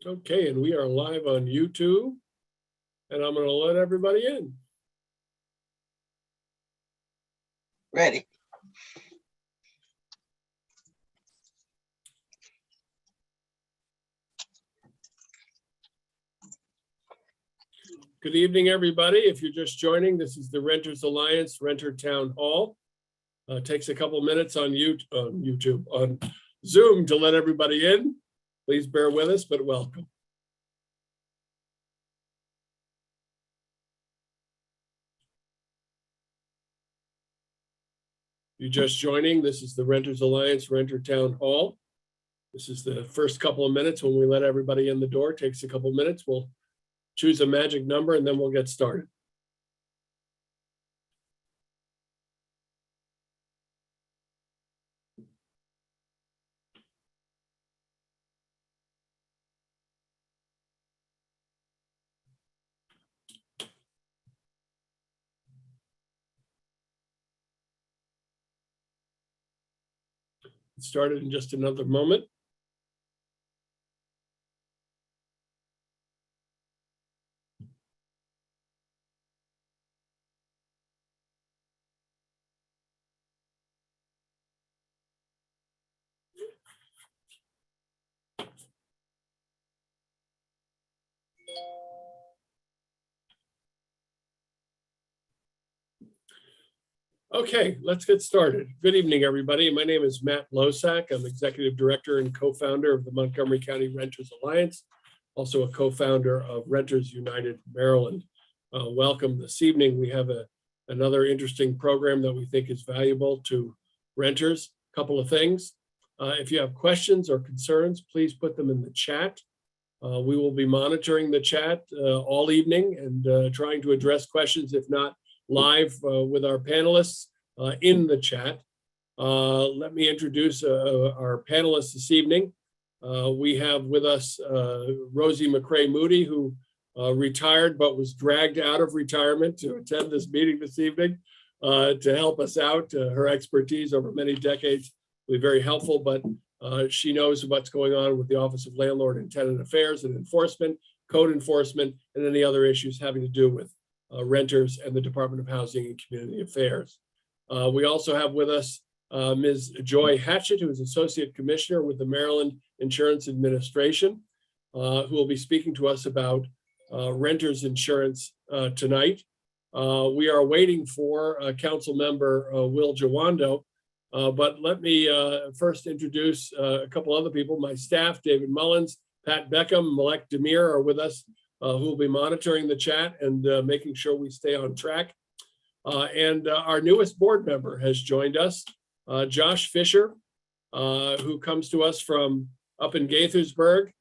Okay, and we are live on YouTube, and I'm going to let everybody in. Ready. Good evening, everybody. If you're just joining, this is the Renters Alliance Renter Town Hall. Takes a couple minutes on YouTube, on Zoom to let everybody in. Please bear with us, but welcome. You're just joining, this is the Renters Alliance Renter Town Hall. This is the first couple of minutes when we let everybody in the door. Takes a couple of minutes. We'll choose a magic number and then we'll get started. Get started in just another moment. Okay, let's get started. Good evening, everybody. My name is Matt Losack. I'm Executive Director and co-founder of the Montgomery County Renters Alliance, also a co-founder of Renters United Maryland. Welcome this evening. We have another interesting program that we think is valuable to renters. A couple of things. If you have questions or concerns, please put them in the chat. We will be monitoring the chat all evening and trying to address questions, if not live with our panelists in the chat. Let me introduce our panelists this evening. We have with us Rosie McCray Moody, who retired but was dragged out of retirement to attend this meeting this evening to help us out. Her expertise over many decades will be very helpful, but she knows what's going on with the Office of Landlord and Tenant Affairs and Enforcement, code enforcement, and any other issues having to do with renters and the Department of Housing and Community Affairs. We also have with us Ms. Joy Hatchett, who is Associate Commissioner with the Maryland Insurance Administration, who will be speaking to us about renters insurance tonight. We are waiting for Council Member Will Jawando, but let me first introduce a couple other people. My staff, David Mullins, Pat Beckham, Malek Demir are with us, who will be monitoring the chat and making sure we stay on track. And our newest board member has joined us, Josh Fisher, who comes to us from up in Gaithersburg.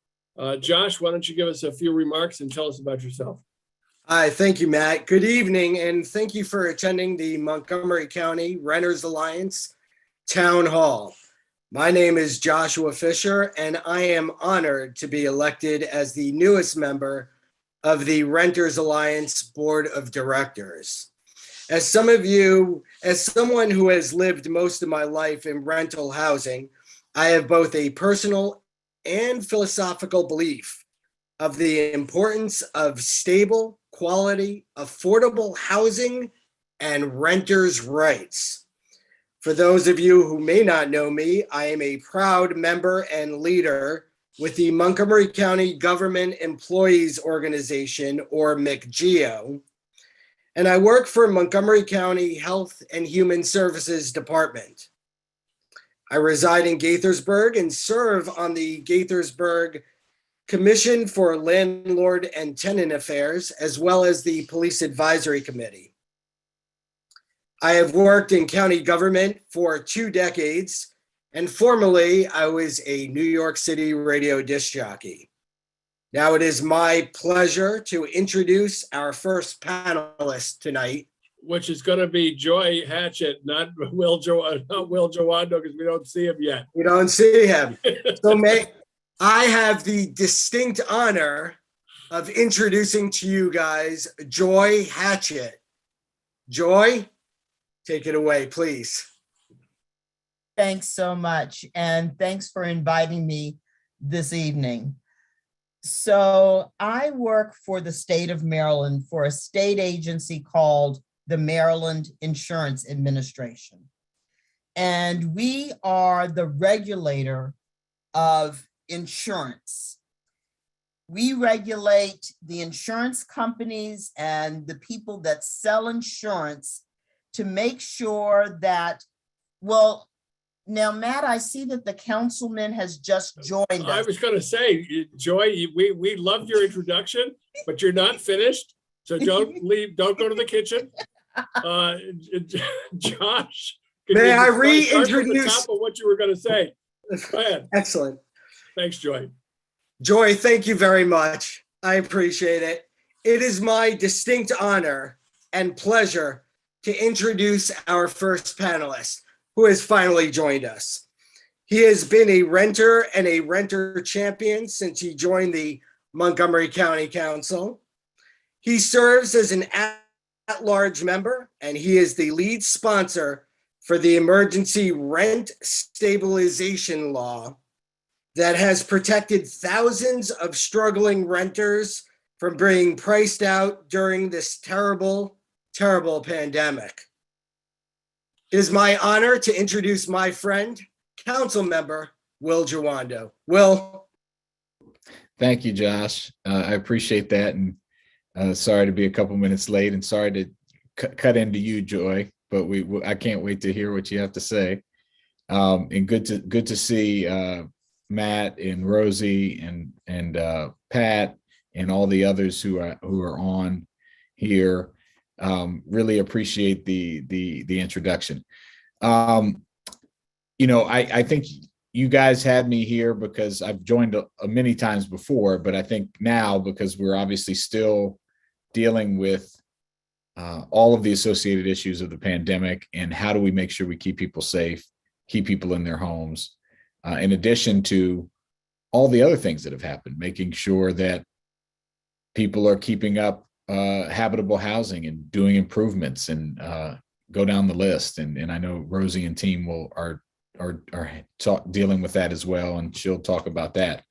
Josh, why don't you give us a few remarks and tell us about yourself? Hi, thank you, Matt. Good evening, and thank you for attending the Montgomery County Renters Alliance Town Hall. My name is Joshua Fisher, and I am honored to be elected as the newest member of the Renters Alliance Board of Directors. As someone who has lived most of my life in rental housing, I have both a personal and philosophical belief of the importance of stable, quality, affordable housing and renters' rights. For those of you who may not know me, I am a proud member and leader with the Montgomery County Government Employees Organization, or MCGEO, and I work for Montgomery County Health and Human Services Department. I reside in Gaithersburg and serve on the Gaithersburg Commission for Landlord and Tenant Affairs, as well as the Police Advisory Committee. I have worked in county government for 2 decades, and formerly I was a New York City radio disc jockey. Now it is my pleasure to introduce our first panelist tonight, Which is going to be Joy Hatchett, not Will Jawando, because we don't see him yet. we don't see him. So I have the distinct honor of introducing to you guys Joy Hatchett. Joy, take it away, please. Thanks so much. And thanks for inviting me this evening. So I work for the state of Maryland for a state agency called the Maryland Insurance Administration. And we are the regulator of insurance. We regulate the insurance companies and the people that sell insurance to make sure that, well, now, Matt, I see that the councilman has just joined I us. was going to say, Joy, we loved your introduction, but you're not finished. So don't leave, don't go to the kitchen. Josh. can May you I start from the reintroduce- top of what you were going to say? Go ahead. Excellent. Thanks, Joy. Joy, thank you very much. I appreciate it. It is my distinct honor and pleasure to introduce our first panelist, who has finally joined us. He has been a renter and a renter champion since he joined the Montgomery County Council. He serves as an at-large member, and he is the lead sponsor for the emergency rent stabilization law that has protected thousands of struggling renters from being priced out during this terrible, terrible pandemic. It is my honor to introduce my friend, Council Member Will Jawando. Will. Thank you, Josh. I appreciate that, and sorry to be a couple minutes late, and sorry to cut into you, Joy. But I can't wait to hear what you have to say. And good to see Matt and Rosie and Pat and all the others who are on here. Really appreciate the introduction. I think you guys had me here because I've joined many times before, but I think now, because we're obviously still dealing with all of the associated issues of the pandemic, and how do we make sure we keep people safe, keep people in their homes, in addition to all the other things that have happened, making sure that people are keeping up habitable housing and doing improvements, and go down the list. And I know Rosie and team are dealing with that as well, and she'll talk about that.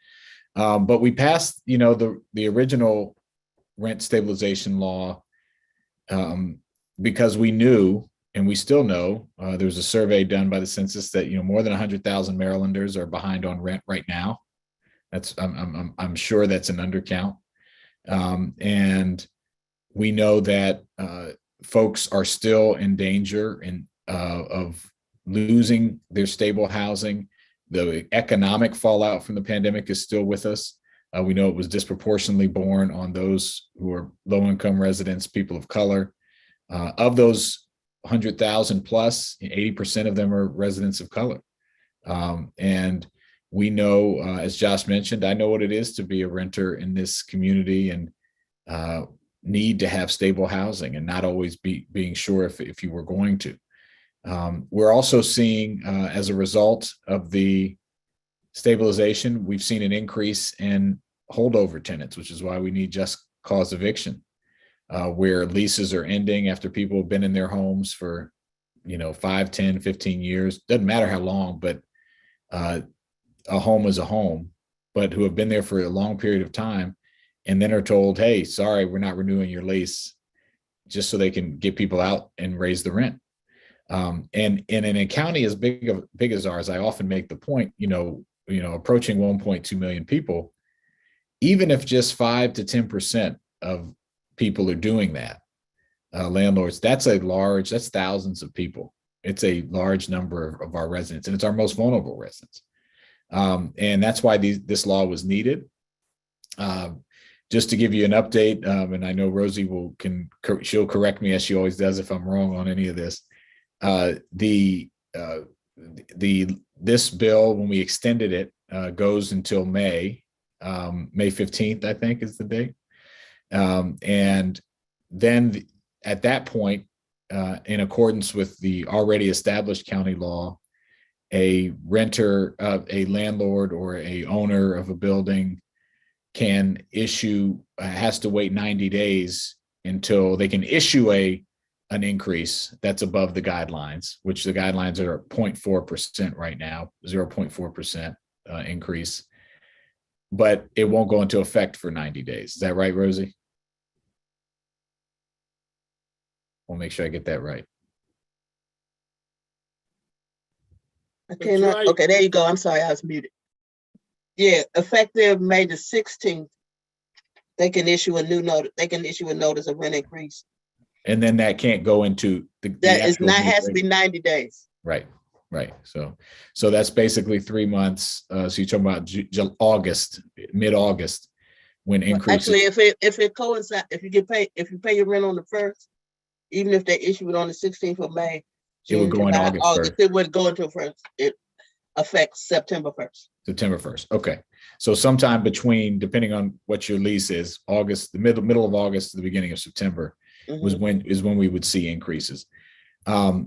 But we passed, the original rent stabilization law because we knew, and we still know, there was a survey done by the census that more than 100,000 Marylanders are behind on rent right now. I'm sure that's an undercount, and we know that folks are still in danger of losing their stable housing. The economic fallout from the pandemic is still with us. We know it was disproportionately borne on those who are low-income residents, people of color. Of those 100,000 plus, 80% of them are residents of color. And we know, as Josh mentioned, I know what it is to be a renter in this community, and need to have stable housing and not always being sure if you were going to. We're also seeing, as a result of the stabilization, we've seen an increase in holdover tenants, which is why we need just cause eviction, where leases are ending after people have been in their homes for 5, 10, 15 years. Doesn't matter how long, but a home is a home, but who have been there for a long period of time, and then are told, hey, sorry, we're not renewing your lease, just so they can get people out and raise the rent. And in a county as big as ours, I often make the point, approaching 1.2 million people, even if just 5 to 10% of people are doing that, landlords, that's thousands of people. It's a large number of our residents, and it's our most vulnerable residents. And that's why this law was needed. Just to give you an update, and I know Rosie she'll correct me as she always does if I'm wrong on any of this. This bill, when we extended it, goes until May 15th, I think is the date. And then at that point, in accordance with the already established county law, a renter, a landlord or a owner of a building has to wait 90 days until they can issue an increase that's above the guidelines, which the guidelines are 0.4% right now, 0.4% increase. but it won't go into effect for 90 days. Is that right, Rosie? We'll make sure I get that right. I That's cannot, right. okay, there you go. I'm sorry, I was muted. Yeah, effective May the 16th, they can issue a new notice, they can issue a notice of rent increase. And then that can't go into the That is actual not, new has to rate. be 90 days. Right, right. So that's basically 3 months. So you're talking about August, mid-August, when Well, increases. actually, if it coincides, if you pay your rent on the 1st, even if they issue it on the 16th of May, It would June, go in July, August August, 1st. it would go into first. It affects September 1st. September 1st. Okay. So sometime between, depending on what your lease is, August, the middle of August to the beginning of September was when we would see increases. Yeah,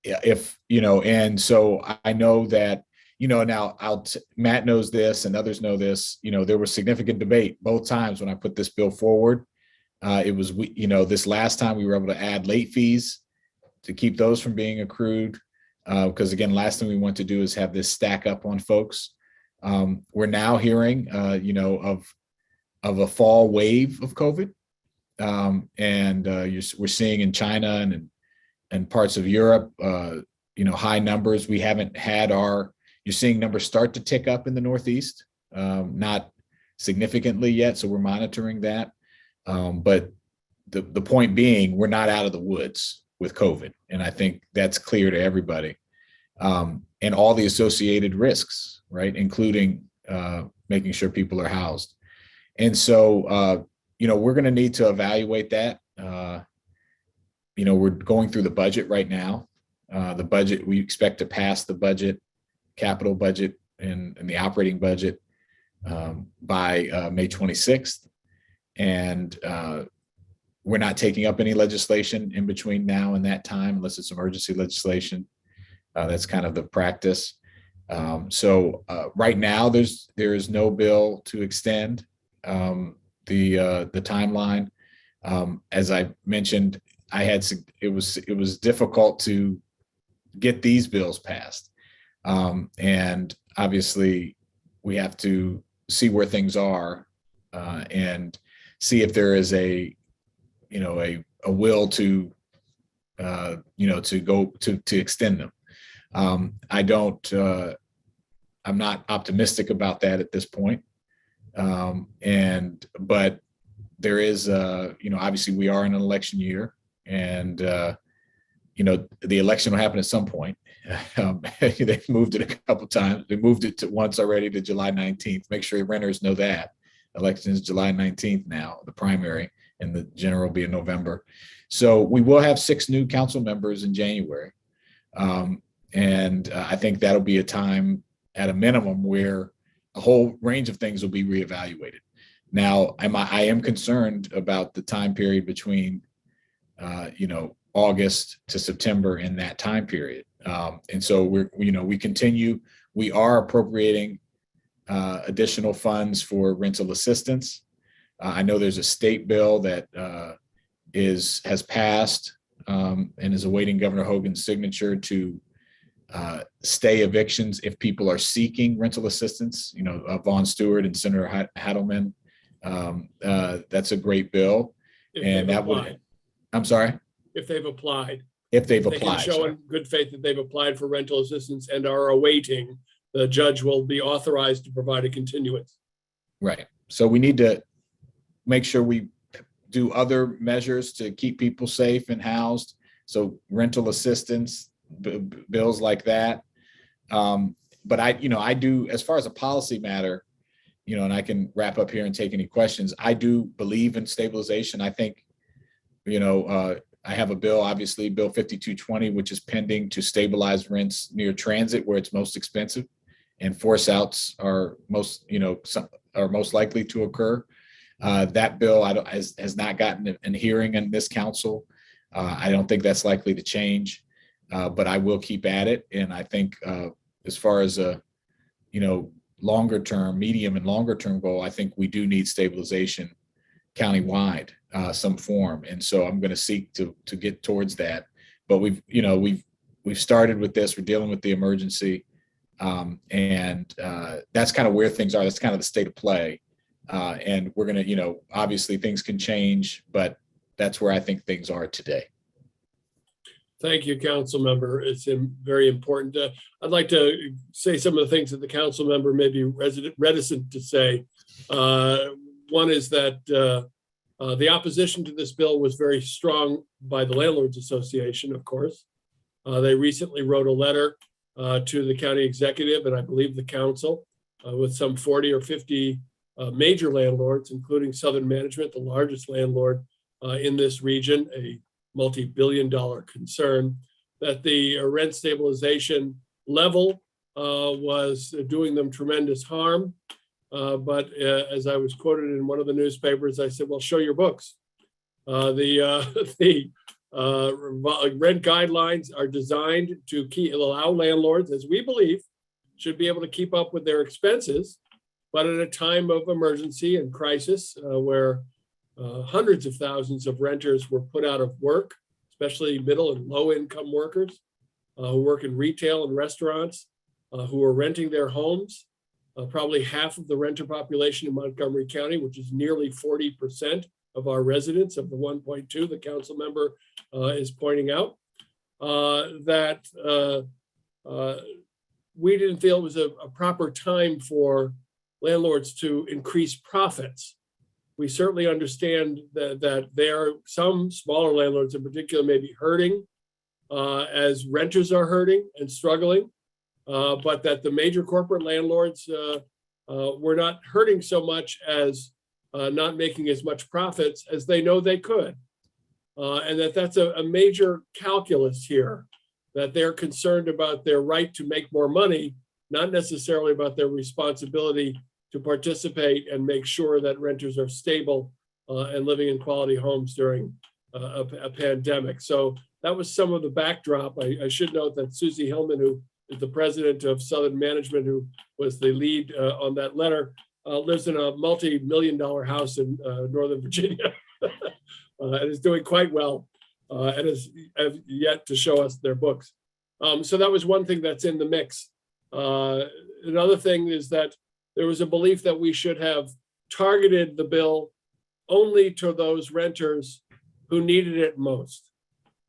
if, and so I know that, now Matt knows this and others know this, there was significant debate both times when I put this bill forward. It was, this last time we were able to add late fees to keep those from being accrued. Because again, last thing we want to do is have this stack up on folks. We're now hearing, of a fall wave of COVID. We're seeing in China and parts of Europe, high numbers. We haven't had you're seeing numbers start to tick up in the Northeast, not significantly yet. So we're monitoring that. But the point being, we're not out of the woods with COVID. And I think that's clear to everybody. And all the associated risks, right? Including making sure people are housed. And so, we're going to need to evaluate that. We're going through the budget right now. The budget, we expect to pass the budget, capital budget and the operating budget by May 26th. And we're not taking up any legislation in between now and that time, unless it's emergency legislation. That's kind of the practice. So right now, there is no bill to extend the timeline. As I mentioned, it was difficult to get these bills passed, and obviously we have to see where things are and see if there is a will to go to extend them. I'm not optimistic about that at this point. But there is, obviously we are in an election year and, the election will happen at some point. They've moved it a couple of times. They moved it to once already to July 19th. Make sure renters know that. Election is July 19th now, the primary, and the general will be in November. So we will have 6 new council members in January. I think that'll be a time at a minimum where a whole range of things will be reevaluated. Now, I am concerned about the time period between, August to September in that time period. And so we are appropriating additional funds for rental assistance. I know there's a state bill that has passed and is awaiting Governor Hogan's signature to stay evictions if people are seeking rental assistance. Vaughn Stewart and Senator Hadelman. That's a great bill. And that would, I'm sorry? If they've applied. If they've They can applied. show in good faith that they've applied for rental assistance and are awaiting, the judge will be authorized to provide a continuance. Right. So we need to make sure we do other measures to keep people safe and housed. So rental assistance, bills like that. But I do, as far as a policy matter, and I can wrap up here and take any questions. I do believe in stabilization. I think, I have a bill, obviously, Bill 5220, which is pending to stabilize rents near transit where it's most expensive, and force outs are most likely to occur. That bill has not gotten a hearing in this council. I don't think that's likely to change, but I will keep at it. And I think as far as a longer term, medium and longer term goal, I think we do need stabilization countywide, some form. And so I'm going to seek to get towards that. But we've started with this. We're dealing with the emergency. That's kind of where things are. That's kind of the state of play. And we're going to, obviously things can change, but that's where I think things are today. Thank you, council member. It's very important. I'd like to say some of the things that the council member may be reticent to say. One is that the opposition to this bill was very strong by the Landlords Association, of course. They recently wrote a letter to the county executive and I believe the council with some 40 or 50 major landlords, including Southern Management, the largest landlord in this region, a multi-billion-dollar concern, that the rent stabilization level was doing them tremendous harm. But as I was quoted in one of the newspapers, I said, well, show your books. The rent guidelines are designed to allow landlords, as we believe, should be able to keep up with their expenses, but at a time of emergency and crisis where hundreds of thousands of renters were put out of work, especially middle and low income workers who work in retail and restaurants, who are renting their homes. Probably half of the renter population in Montgomery County, which is nearly 40% of our residents of the 1.2 the council member is pointing out, that we didn't feel it was a proper time for landlords to increase profits. We certainly understand that there are some smaller landlords in particular may be hurting as renters are hurting and struggling, but that the major corporate landlords were not hurting so much as not making as much profits as they know they could. And that's a major calculus here, that they're concerned about their right to make more money, not necessarily about their responsibility to participate and make sure that renters are stable and living in quality homes during a pandemic. So that was some of the backdrop. I should note that Susie Hillman, who is the president of Southern Management, who was the lead on that letter, lives in a multi-million-dollar house in Northern Virginia and is doing quite well and has yet to show us their books. So that was one thing that's in the mix. Another thing is that there was a belief that we should have targeted the bill only to those renters who needed it most.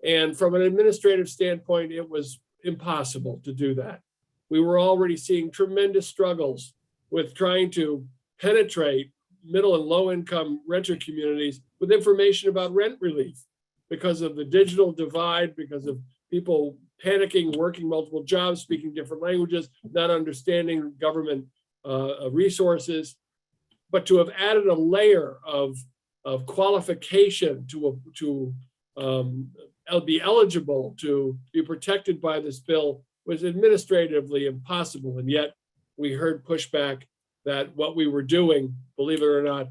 And from an administrative standpoint, it was impossible to do that. We were already seeing tremendous struggles with trying to penetrate middle and low income renter communities with information about rent relief because of the digital divide, because of people panicking, working multiple jobs, speaking different languages, not understanding government resources. But to have added a layer of qualification to be eligible to be protected by this bill was administratively impossible. And yet we heard pushback that what we were doing, believe it or not,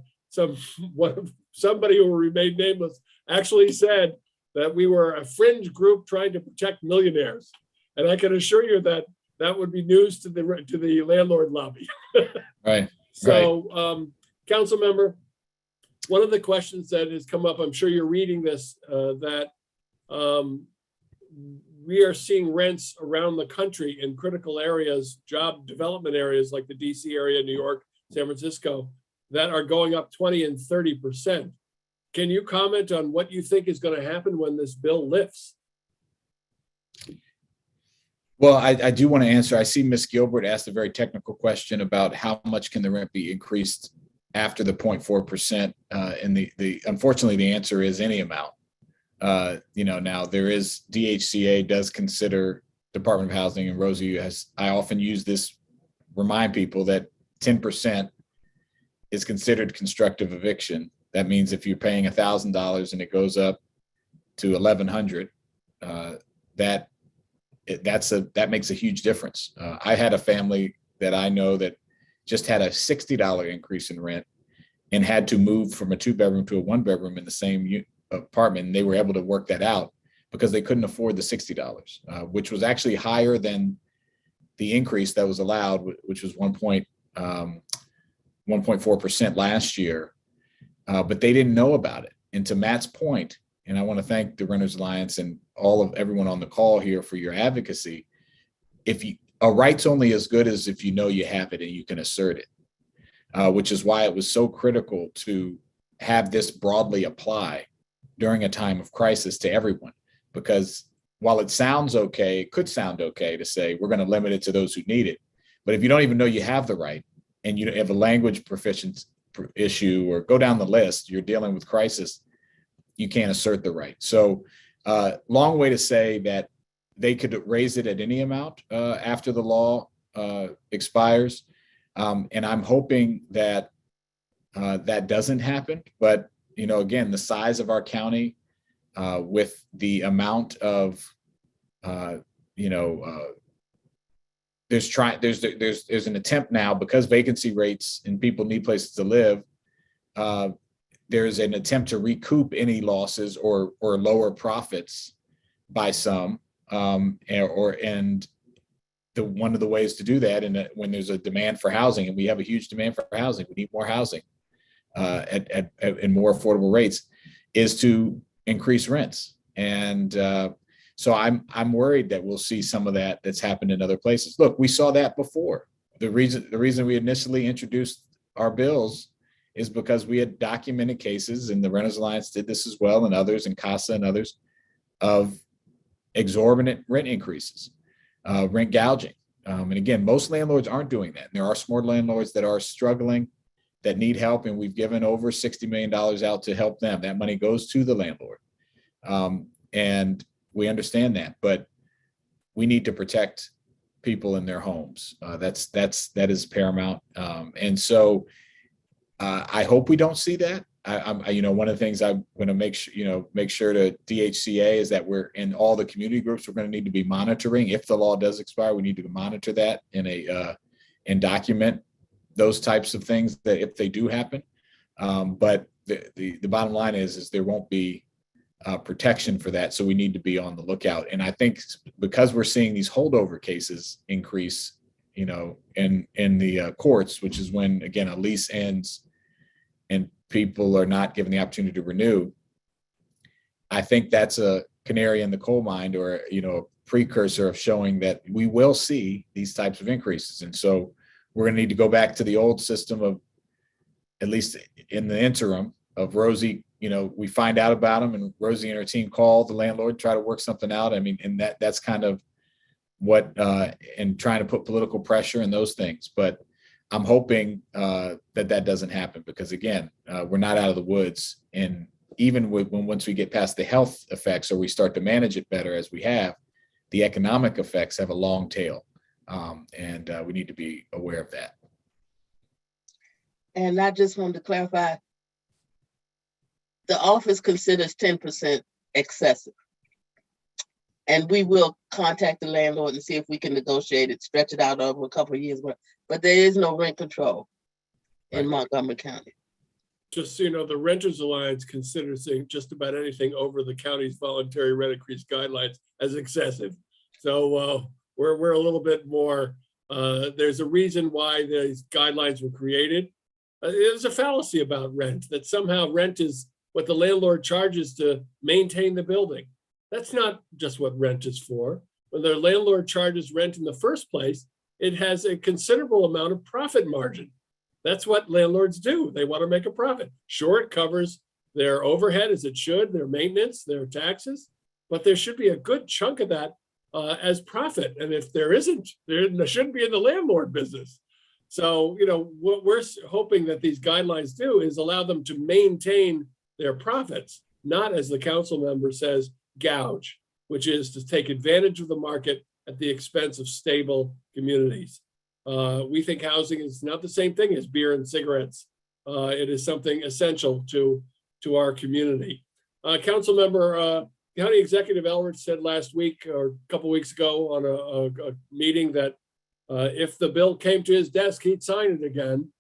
somebody who remained nameless actually said that we were a fringe group trying to protect millionaires. And I can assure you that that would be news to the landlord lobby. Right. So, council member, one of the questions that has come up, I'm sure you're reading this, that we are seeing rents around the country in critical areas, job development areas like the DC area, New York, San Francisco, that are going up 20 and 30%. Can you comment on what you think is going to happen when this bill lifts? Well, I do want to answer. I see Ms. Gilbert asked a very technical question about how much can the rent be increased after the 0.4%. And unfortunately, the answer is any amount. Now there is DHCA does consider Department of Housing, and Rosie I often use this, remind people that 10% is considered constructive eviction. That means if you're paying $1,000 and it goes up to $1,100, that makes a huge difference. I had a family that I know that just had a $60 increase in rent and had to move from a 2-bedroom to a 1-bedroom in the same apartment. And they were able to work that out because they couldn't afford the $60, which was actually higher than the increase that was allowed, which was 1.4% last year. But they didn't know about it. And to Matt's point, and I want to thank the Renters Alliance and everyone on the call here for your advocacy. a right's only as good as if you know you have it and you can assert it, which is why it was so critical to have this broadly apply during a time of crisis to everyone. Because while it sounds okay, it could sound okay to say we're going to limit it to those who need it. But if you don't even know you have the right and you have a language proficiency issue or go down the list, you're dealing with crisis, you can't assert the right. So long way to say that they could raise it at any amount after the law expires. And I'm hoping that that doesn't happen. But, you know, again, the size of our county with the amount of, there's an attempt now because vacancy rates and people need places to live. There's an attempt to recoup any losses or lower profits by some, one of the ways to do that, and when there's a demand for housing, and we have a huge demand for housing, we need more housing at more affordable rates, is to increase rents. And so I'm worried that we'll see some of that that's happened in other places. Look, we saw that before. The reason we initially introduced our bills is because we had documented cases, and the Renters Alliance did this as well, and others, and CASA and others, of exorbitant rent increases, rent gouging. And again, most landlords aren't doing that. And there are small landlords that are struggling, that need help, and we've given over $60 million out to help them. That money goes to the landlord. And we understand that, but we need to protect people in their homes. That is paramount. And so I hope we don't see that. One of the things I'm going to make sure to DHCA is that we're in all the community groups. We're going to need to be monitoring. If the law does expire, we need to monitor that and document those types of things that if they do happen. But the bottom line is there won't be protection for that. So we need to be on the lookout. And I think because we're seeing these holdover cases increase, in the courts, which is when, again, a lease ends and people are not given the opportunity to renew, I think that's a canary in the coal mine, or, a precursor of showing that we will see these types of increases. And so we're going to need to go back to the old system of, at least in the interim, of Rosie, we find out about them, and Rosie and her team call the landlord, try to work something out. I mean, and that's kind of what, and trying to put political pressure and those things. But I'm hoping that doesn't happen, because again, we're not out of the woods. And even once we get past the health effects, or we start to manage it better as we have, the economic effects have a long tail. And we need to be aware of that. And I just wanted to clarify, the office considers 10% excessive. And we will contact the landlord and see if we can negotiate it, stretch it out over a couple of years. But there is no rent control in Montgomery County. Just so you know, the Renters Alliance considers just about anything over the county's voluntary rent increase guidelines as excessive. So we're a little bit more, there's a reason why these guidelines were created. There's a fallacy about rent, that somehow rent is what the landlord charges to maintain the building. That's not just what rent is for. When the landlord charges rent in the first place, it has a considerable amount of profit margin. That's what landlords do. They want to make a profit. Sure, it covers their overhead, as it should, their maintenance, their taxes, but there should be a good chunk of that as profit. And if there isn't, there shouldn't be in the landlord business. So, what we're hoping that these guidelines do is allow them to maintain their profits, not, as the council member says, gouge, which is to take advantage of the market at the expense of stable communities. We think housing is not the same thing as beer and cigarettes. It is something essential to our community. Council member, County Executive Elrich said last week or a couple weeks ago on a meeting that if the bill came to his desk, he'd sign it again.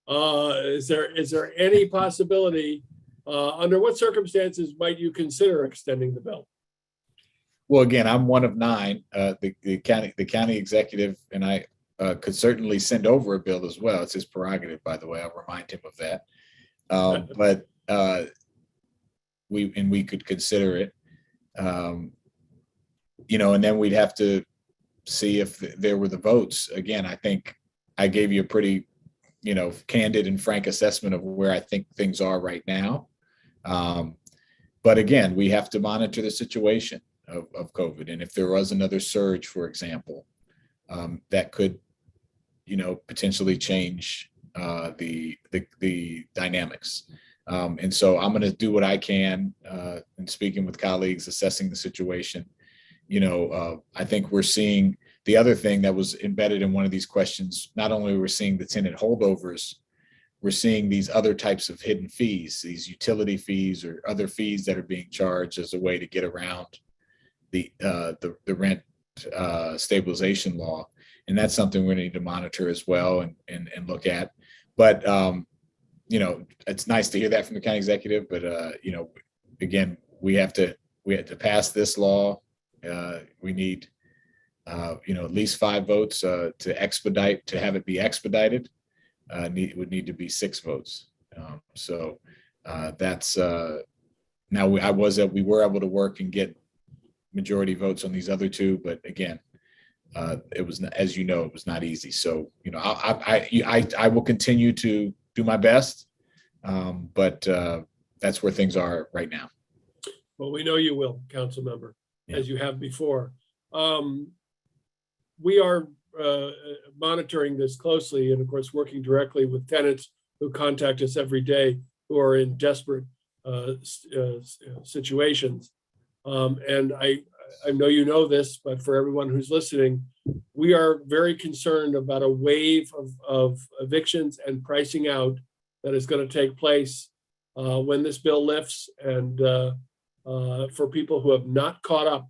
Is there any possibility, under what circumstances might you consider extending the bill? Well, again, I'm one of 9. The county executive and I could certainly send over a bill as well. It's his prerogative, by the way. I'll remind him of that. But we could consider it. And then we'd have to see if there were the votes. Again, I think I gave you a pretty, candid and frank assessment of where I think things are right now. But again, we have to monitor the situation of COVID. And if there was another surge, for example, that could, potentially change the dynamics. And so I'm going to do what I can in speaking with colleagues, assessing the situation. I think we're seeing the other thing that was embedded in one of these questions. Not only we're seeing the tenant holdovers, we're seeing these other types of hidden fees, these utility fees or other fees that are being charged as a way to get around the rent stabilization law. And that's something we need to monitor as well and look at. But, it's nice to hear that from the county executive, but, again, we have to pass this law. We need, at least 5 votes to have it be expedited. Would need to be 6 votes. That's now we were able to work and get majority votes on these other 2, but again, it was, as it was not easy. So I will continue to do my best, but that's where things are right now. Well, we know you will, council member, as you have before. We are monitoring this closely and of course working directly with tenants who contact us every day who are in desperate situations. And I know you know this, but for everyone who's listening, we are very concerned about a wave of evictions and pricing out that is going to take place when this bill lifts, and for people who have not caught up.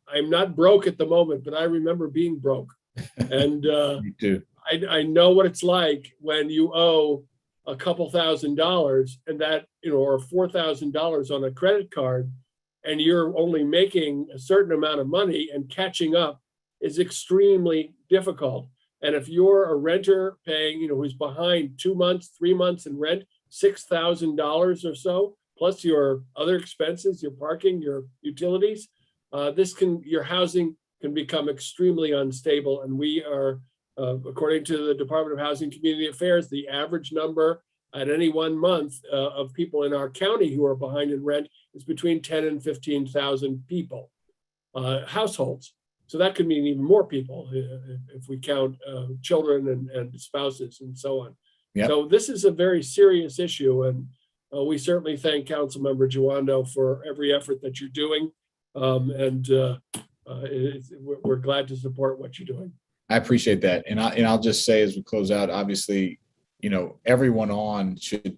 I'm not broke at the moment, but I remember being broke. And Me too. I know what it's like when you owe a couple $1,000 and that, or $4,000 on a credit card, and you're only making a certain amount of money, and catching up is extremely difficult. And if you're a renter paying, who's behind 2 months, 3 months in rent, $6,000 or so, plus your other expenses, your parking, your utilities, your housing can become extremely unstable. And we are, according to the Department of Housing and Community Affairs, the average number at any one month of people in our county who are behind in rent is between 10 and 15,000 people, households. So that could mean even more people if we count children and spouses and so on. Yep. So this is a very serious issue, and we certainly thank Councilmember Giwando for every effort that you're doing. We're glad to support what you're doing. I appreciate that. And I'll just say as we close out, obviously, everyone on should,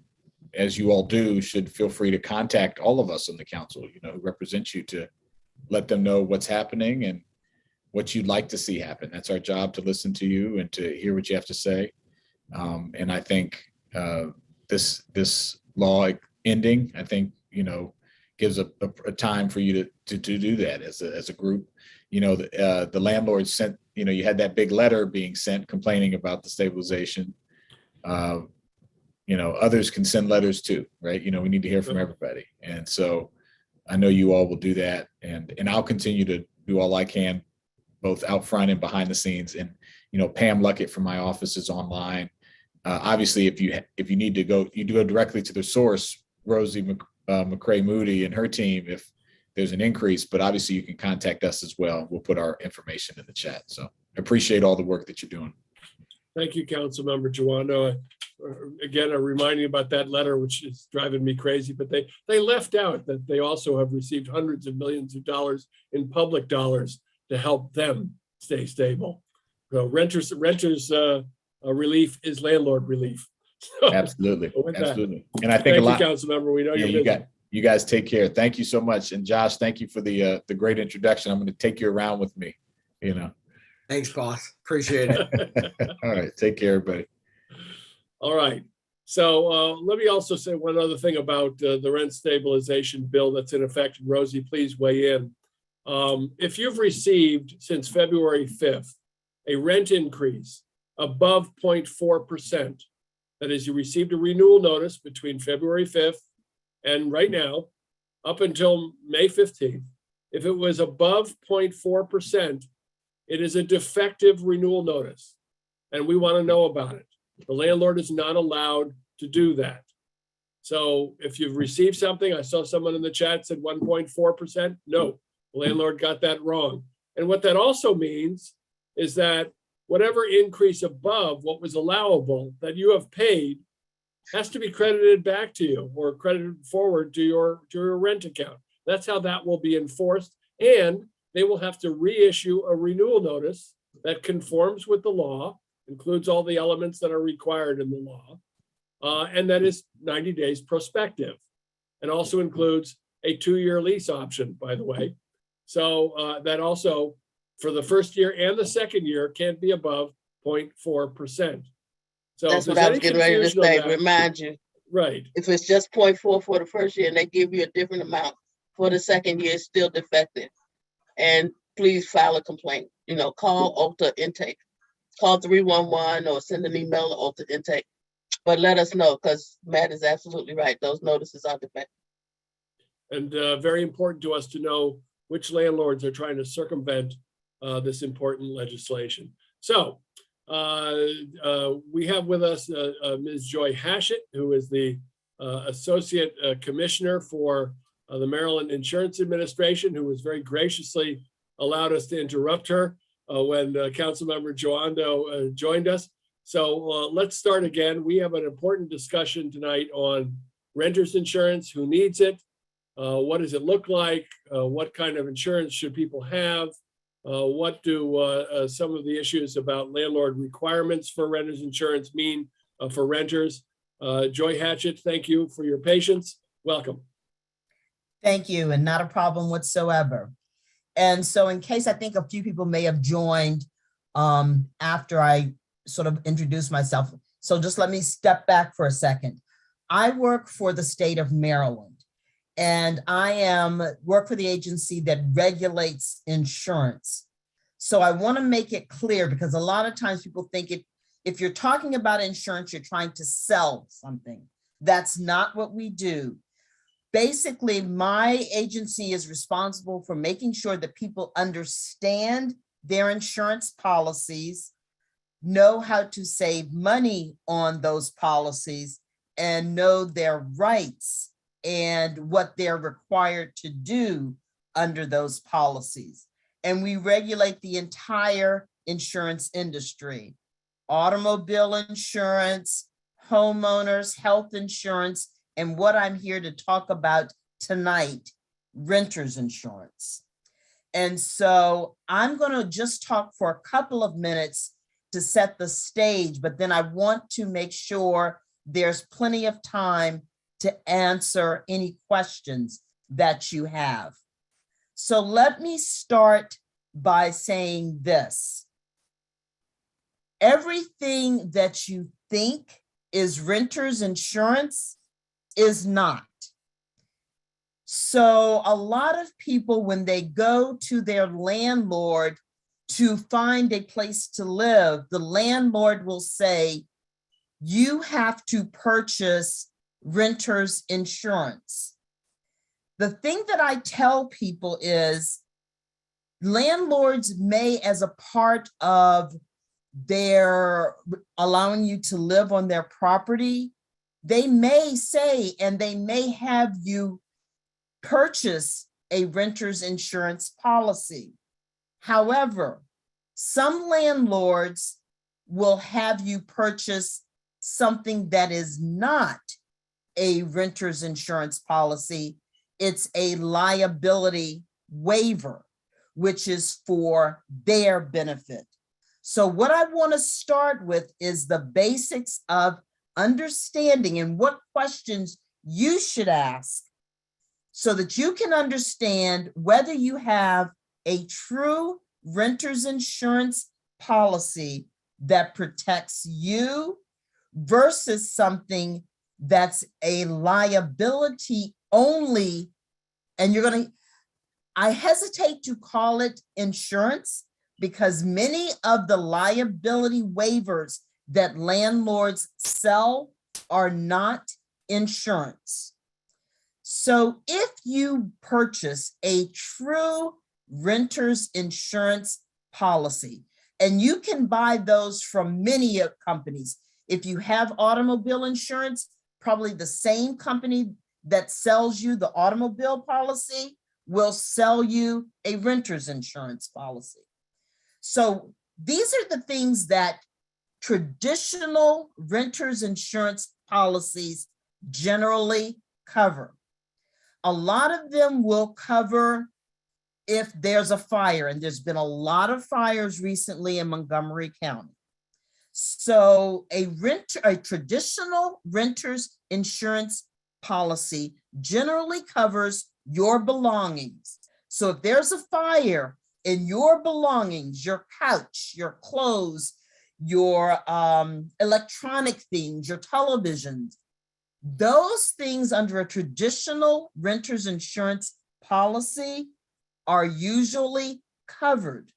as you all do, should feel free to contact all of us on the council, who represent you, to let them know what's happening and what you'd like to see happen. That's our job, to listen to you and to hear what you have to say. And I think this law ending, I think, gives a time for you to do that as a group. The landlord sent, you had that big letter being sent complaining about the stabilization. Others can send letters too, right? We need to hear from everybody. And so I know you all will do that, and I'll continue to do all I can, both out front and behind the scenes. And, Pam Luckett from my office is online. Obviously, if you need to go, you go directly to the source, Rosie McCray Moody and her team, if there's an increase, but obviously you can contact us as well. We'll put our information in the chat. So I appreciate all the work that you're doing. Thank you, Councilmember Giwando. Again, I'm reminding you about that letter, which is driving me crazy, but they left out that they also have received hundreds of millions of dollars in public dollars to help them stay stable. So renters relief is landlord relief. So, absolutely. That, and I think thank you, Councilmember. We know you guys take care. Thank you so much. And Josh, thank you for the great introduction. I'm going to take you around with me, Thanks, boss. Appreciate it. All right. Take care, everybody. All right. So let me also say one other thing about the rent stabilization bill that's in effect. Rosie, please weigh in. If you've received since February 5th a rent increase above 0.4%, that is, you received a renewal notice between February 5th and right now, up until May 15th, If it was above 0.4%, it is a defective renewal notice, and we want to know about it. The landlord is not allowed to do that. So if you've received something, I saw someone in the chat said 1.4%. No, the landlord got that wrong. And what that also means is that whatever increase above what was allowable that you have paid has to be credited back to you or credited forward to your rent account. That's how that will be enforced. And they will have to reissue a renewal notice that conforms with the law, includes all the elements that are required in the law, and that is 90 days prospective, and also includes a 2-year lease option, by the way. So that also, for the first year and the second year, can't be above 0.4%. So That's what I was getting ready to say, remind you. Right. If it's just 0.4 for the first year and they give you a different amount for the second year, it's still defective. And please file a complaint. Call Ulta Intake. Call 311 or send an email to Ulta Intake. But let us know, because Matt is absolutely right. Those notices are defective. And very important to us to know which landlords are trying to circumvent this important legislation. So we have with us Ms. Joy Hachette, who is the Associate Commissioner for the Maryland Insurance Administration, who was very graciously allowed us to interrupt her when Councilmember Joando joined us. So let's start again. We have an important discussion tonight on renters insurance, who needs it, what does it look like, what kind of insurance should people have, what do some of the issues about landlord requirements for renters insurance mean for renters. Joy Hachette, thank you for your patience. Welcome. Thank you, and not a problem whatsoever. And so in case I think a few people may have joined after I sort of introduced myself, so just let me step back for a second. I work for the state of Maryland, and I work for the agency that regulates insurance. So I want to make it clear, because a lot of times people think if you're talking about insurance, you're trying to sell something. That's not what we do. Basically, my agency is responsible for making sure that people understand their insurance policies, know how to save money on those policies, and know their rights and what they're required to do under those policies. And we regulate the entire insurance industry: automobile insurance, homeowners, health insurance, and what I'm here to talk about tonight, renters insurance. And so I'm going to just talk for a couple of minutes to set the stage, but then I want to make sure there's plenty of time to answer any questions that you have. So let me start by saying this. Everything that you think is renters insurance is not. So a lot of people, when they go to their landlord to find a place to live, the landlord will say, you have to purchase renters insurance. The thing that I tell people is landlords may, as a part of their allowing you to live on their property, they may say, and they may have you purchase a renter's insurance policy. However, some landlords will have you purchase something that is not a renter's insurance policy. It's a liability waiver, which is for their benefit. So what I want to start with is the basics of understanding and what questions you should ask so that you can understand whether you have a true renter's insurance policy that protects you versus something that's a liability only. And I hesitate to call it insurance because many of the liability waivers that landlords sell are not insurance. So if you purchase a true renter's insurance policy, and you can buy those from many companies. If you have automobile insurance, probably the same company that sells you the automobile policy will sell you a renter's insurance policy. So these are the things that traditional renter's insurance policies generally cover. A lot of them will cover if there's a fire, and there's been a lot of fires recently in Montgomery County. So a traditional renter's insurance policy generally covers your belongings. So if there's a fire in your belongings, your couch, your clothes, your electronic things, your televisions, those things under a traditional renter's insurance policy are usually covered.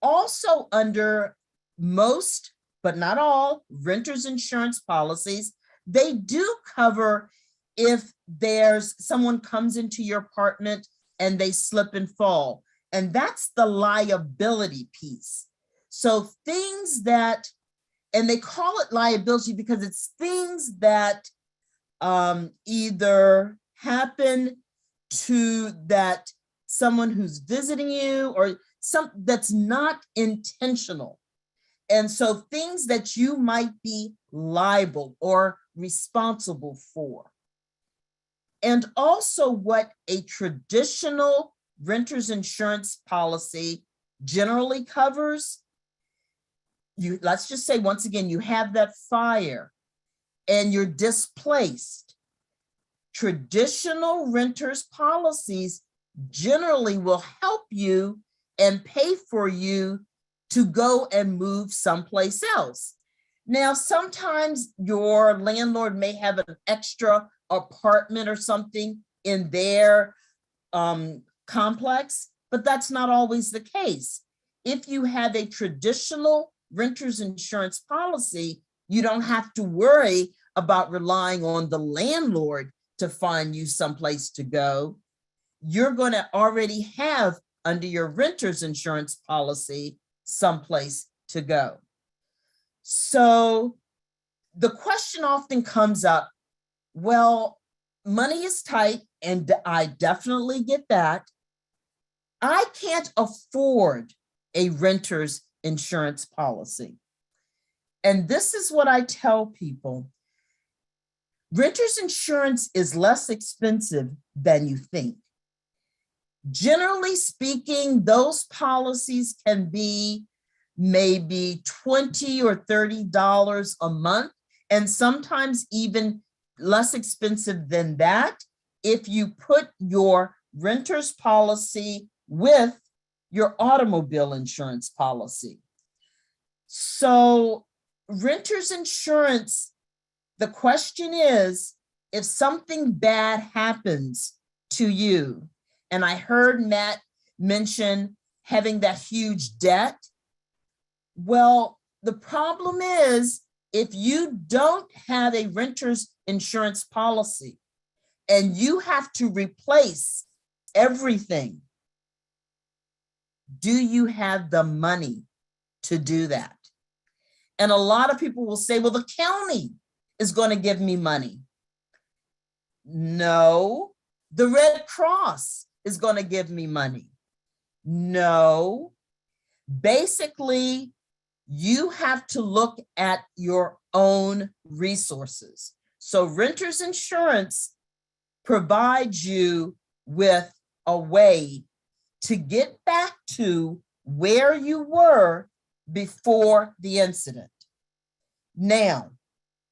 Also under most, but not all, renter's insurance policies, they do cover if there's someone comes into your apartment and they slip and fall. And that's the liability piece. So things that, and they call it liability because it's things that either happen to that someone who's visiting you or something that's not intentional. And so things that you might be liable or responsible for. And also what a traditional renter's insurance policy generally covers. Let's just say, once again, you have that fire and you're displaced. Traditional renters policies generally will help you and pay for you to go and move someplace else. Now, sometimes your landlord may have an extra apartment or something in their complex, but that's not always the case. If you have a traditional renter's insurance policy, you don't have to worry about relying on the landlord to find you someplace to go. You're going to already have under your renter's insurance policy someplace to go. So the question often comes up, well, money is tight, and I definitely get that. I can't afford a renter's insurance policy. And this is what I tell people. Renter's insurance is less expensive than you think. Generally speaking, those policies can be maybe $20 or $30 a month, and sometimes even less expensive than that if you put your renter's policy with your automobile insurance policy. So renter's insurance, the question is, if something bad happens to you, and I heard Matt mention having that huge debt. Well, the problem is if you don't have a renter's insurance policy and you have to replace everything, do you have the money to do that? And a lot of people will say, well, the county is going to give me money. No, the Red Cross is going to give me money. No, basically, you have to look at your own resources. So renter's insurance provides you with a way to get back to where you were before the incident. Now,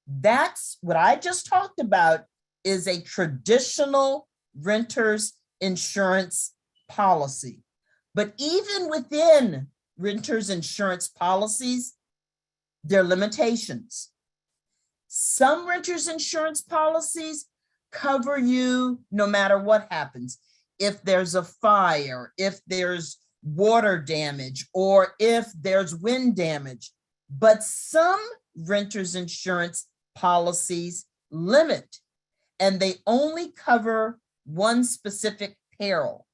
that's what I just talked about is a traditional renter's insurance policy. But even within renter's insurance policies, there are limitations. Some renter's insurance policies cover you no matter what happens. If there's a fire, if there's water damage, or if there's wind damage. But some renter's insurance policies limit. and they only cover one specific peril.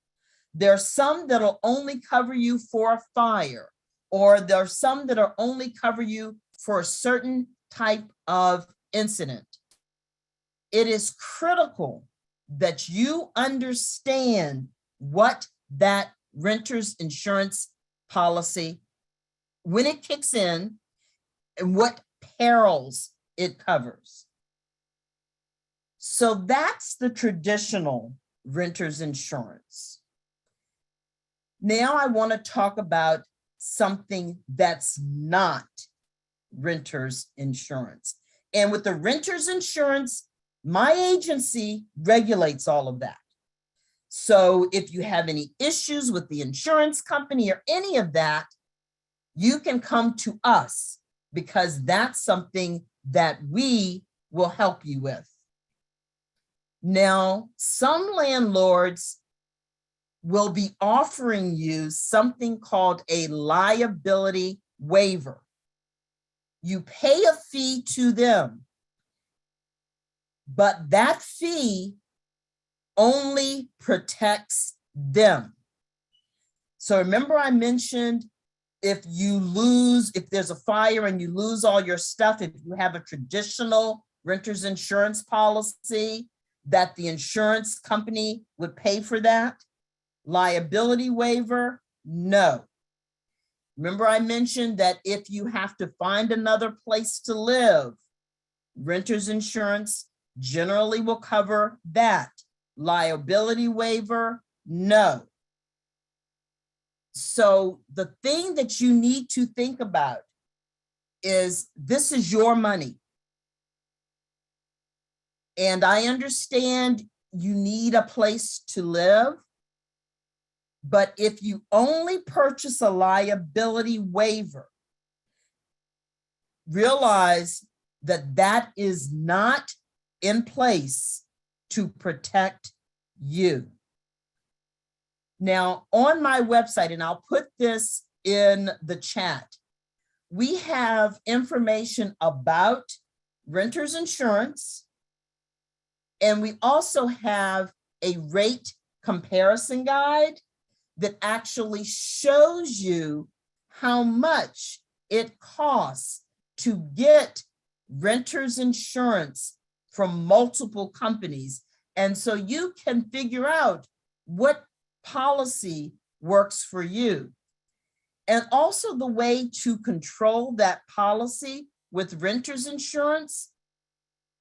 There are some that'll only cover you for a fire, or there are some that are only cover you for a certain type of incident. It is critical that you understand what that renter's insurance policy, when it kicks in, and what perils it covers. So that's the traditional renter's insurance. Now I want to talk about something that's not renter's insurance. And with the renter's insurance, my agency regulates all of that. So if you have any issues with the insurance company or any of that, you can come to us, because that's something that we will help you with. Now, some landlords will be offering you something called a liability waiver. You pay a fee to them, but that fee only protects them. So remember I mentioned if there's a fire and you lose all your stuff, if you have a traditional renter's insurance policy, that the insurance company would pay for that. Liability waiver, no. Remember I mentioned that if you have to find another place to live, renter's insurance generally will cover that. Liability waiver, no. So the thing that you need to think about is this is your money. And I understand you need a place to live, but if you only purchase a liability waiver, realize that that is not in place to protect you. Now, on my website, and I'll put this in the chat, we have information about renter's insurance, and we also have a rate comparison guide that actually shows you how much it costs to get renter's insurance from multiple companies. And so you can figure out what policy works for you. And also the way to control that policy with renter's insurance,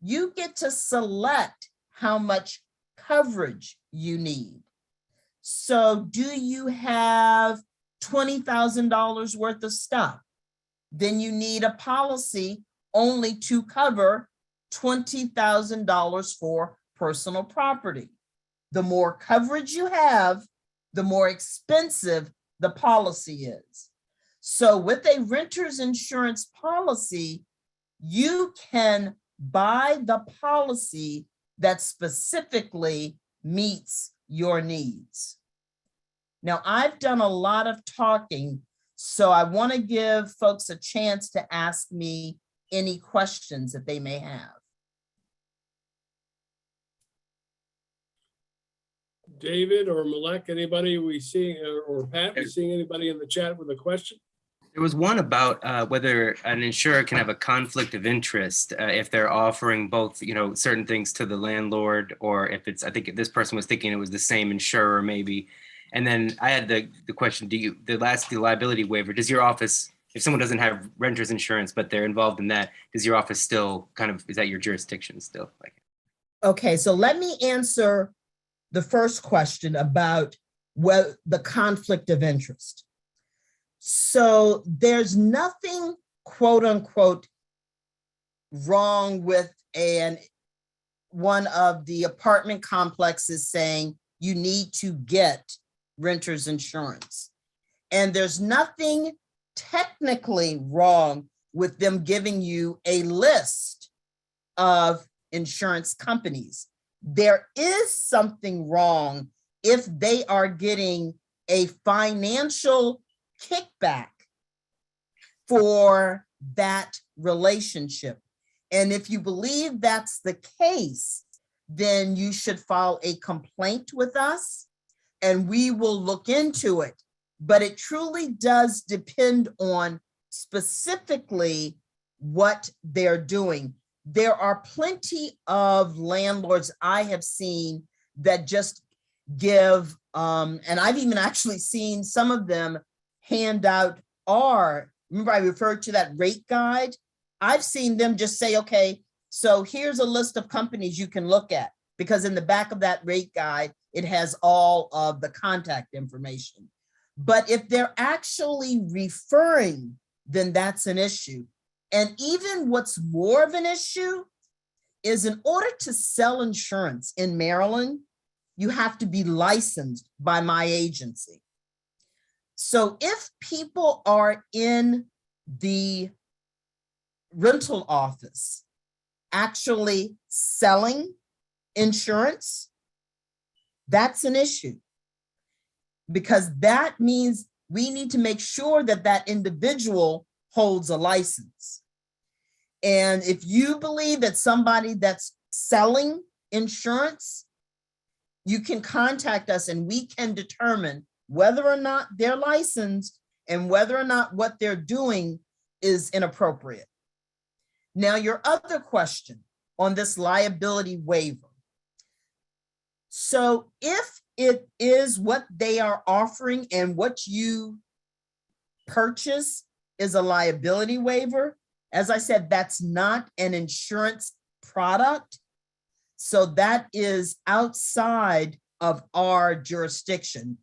you get to select how much coverage you need. So do you have $20,000 worth of stuff? Then you need a policy only to cover $20,000 for personal property. The more coverage you have, the more expensive the policy is. So with a renter's insurance policy, you can buy the policy that specifically meets your needs. Now, I've done a lot of talking, so I want to give folks a chance to ask me any questions that they may have. David or Malek, anybody we seeing, or Pat, we seeing anybody in the chat with a question? There was one about whether an insurer can have a conflict of interest if they're offering both, certain things to the landlord, or if it's, I think this person was thinking it was the same insurer maybe. And then I had the question, the liability waiver, does your office, if someone doesn't have renter's insurance, but they're involved in that, does your office still is that your jurisdiction still? Okay, so let me answer the first question about the conflict of interest. So there's nothing, quote unquote, wrong with one of the apartment complexes saying you need to get renter's insurance. And there's nothing technically wrong with them giving you a list of insurance companies. There is something wrong if they are getting a financial kickback for that relationship. And if you believe that's the case, then you should file a complaint with us and we will look into it. But it truly does depend on specifically what they're doing. There are plenty of landlords I have seen that just give, and I've even actually seen some of them hand out remember I referred to that rate guide? I've seen them just say, okay, so here's a list of companies you can look at, because in the back of that rate guide, it has all of the contact information. But if they're actually referring, then that's an issue. And even what's more of an issue is, in order to sell insurance in Maryland, you have to be licensed by my agency. So if people are in the rental office actually selling insurance, that's an issue, because that means we need to make sure that that individual holds a license. And if you believe that somebody that's selling insurance, you can contact us and we can determine whether or not they're licensed and whether or not what they're doing is inappropriate. Now, your other question on this liability waiver. So if it is what they are offering and what you purchase is a liability waiver, as I said, that's not an insurance product. So that is outside of our jurisdiction.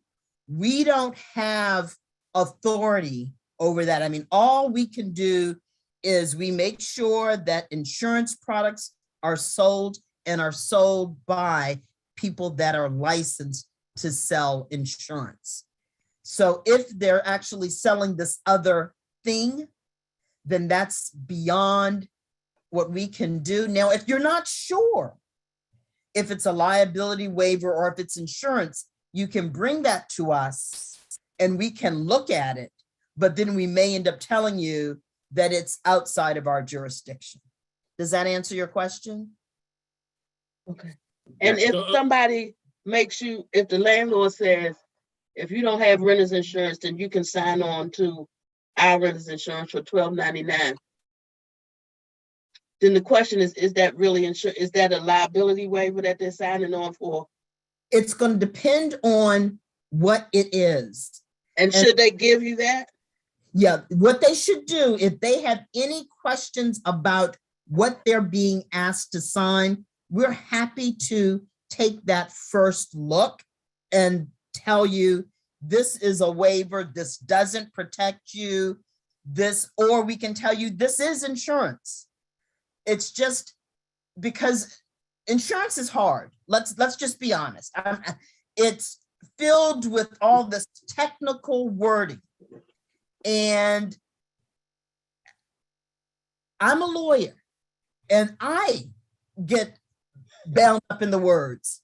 We don't have authority over that. I mean, all we can do is we make sure that insurance products are sold and are sold by people that are licensed to sell insurance. So if they're actually selling this other thing, then that's beyond what we can do. Now, if you're not sure if it's a liability waiver or if it's insurance, you can bring that to us and we can look at it, but then we may end up telling you that it's outside of our jurisdiction. Does that answer your question? Okay. And if somebody makes you, if the landlord says, if you don't have renter's insurance, then you can sign on to our renter's insurance for $12.99. Then the question is that really insurance? Is that a liability waiver that they're signing on for? It's going to depend on what it is. And should they give you that? Yeah, what they should do, if they have any questions about what they're being asked to sign, we're happy to take that first look and tell you, this is a waiver, this doesn't protect you, this, or we can tell you this is insurance. It's just because insurance is hard. Let's just be honest. It's filled with all this technical wording. And I'm a lawyer and I get bound up in the words.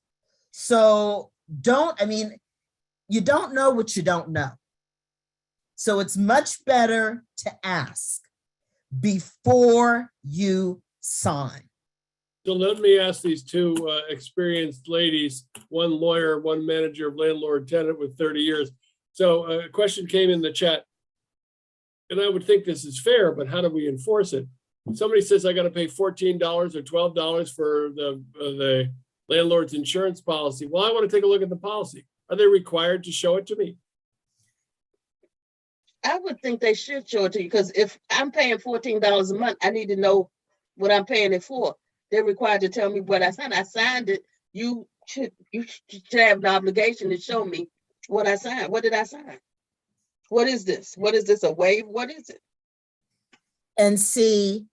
So you don't know what you don't know. So it's much better to ask before you sign. So let me ask these two experienced ladies, one lawyer, one manager of landlord tenant with 30 years. So a question came in the chat, and I would think this is fair, but how do we enforce it? Somebody says I got to pay $14 or $12 for the landlord's insurance policy. Well, I want to take a look at the policy. Are they required to show it to me? I would think they should show it to you, because if I'm paying $14 a month, I need to know what I'm paying it for. They're required to tell me what I signed. I signed it. You should have an obligation to show me what I signed. What did I sign? What is this? What is this, a waiver? What is it? And see,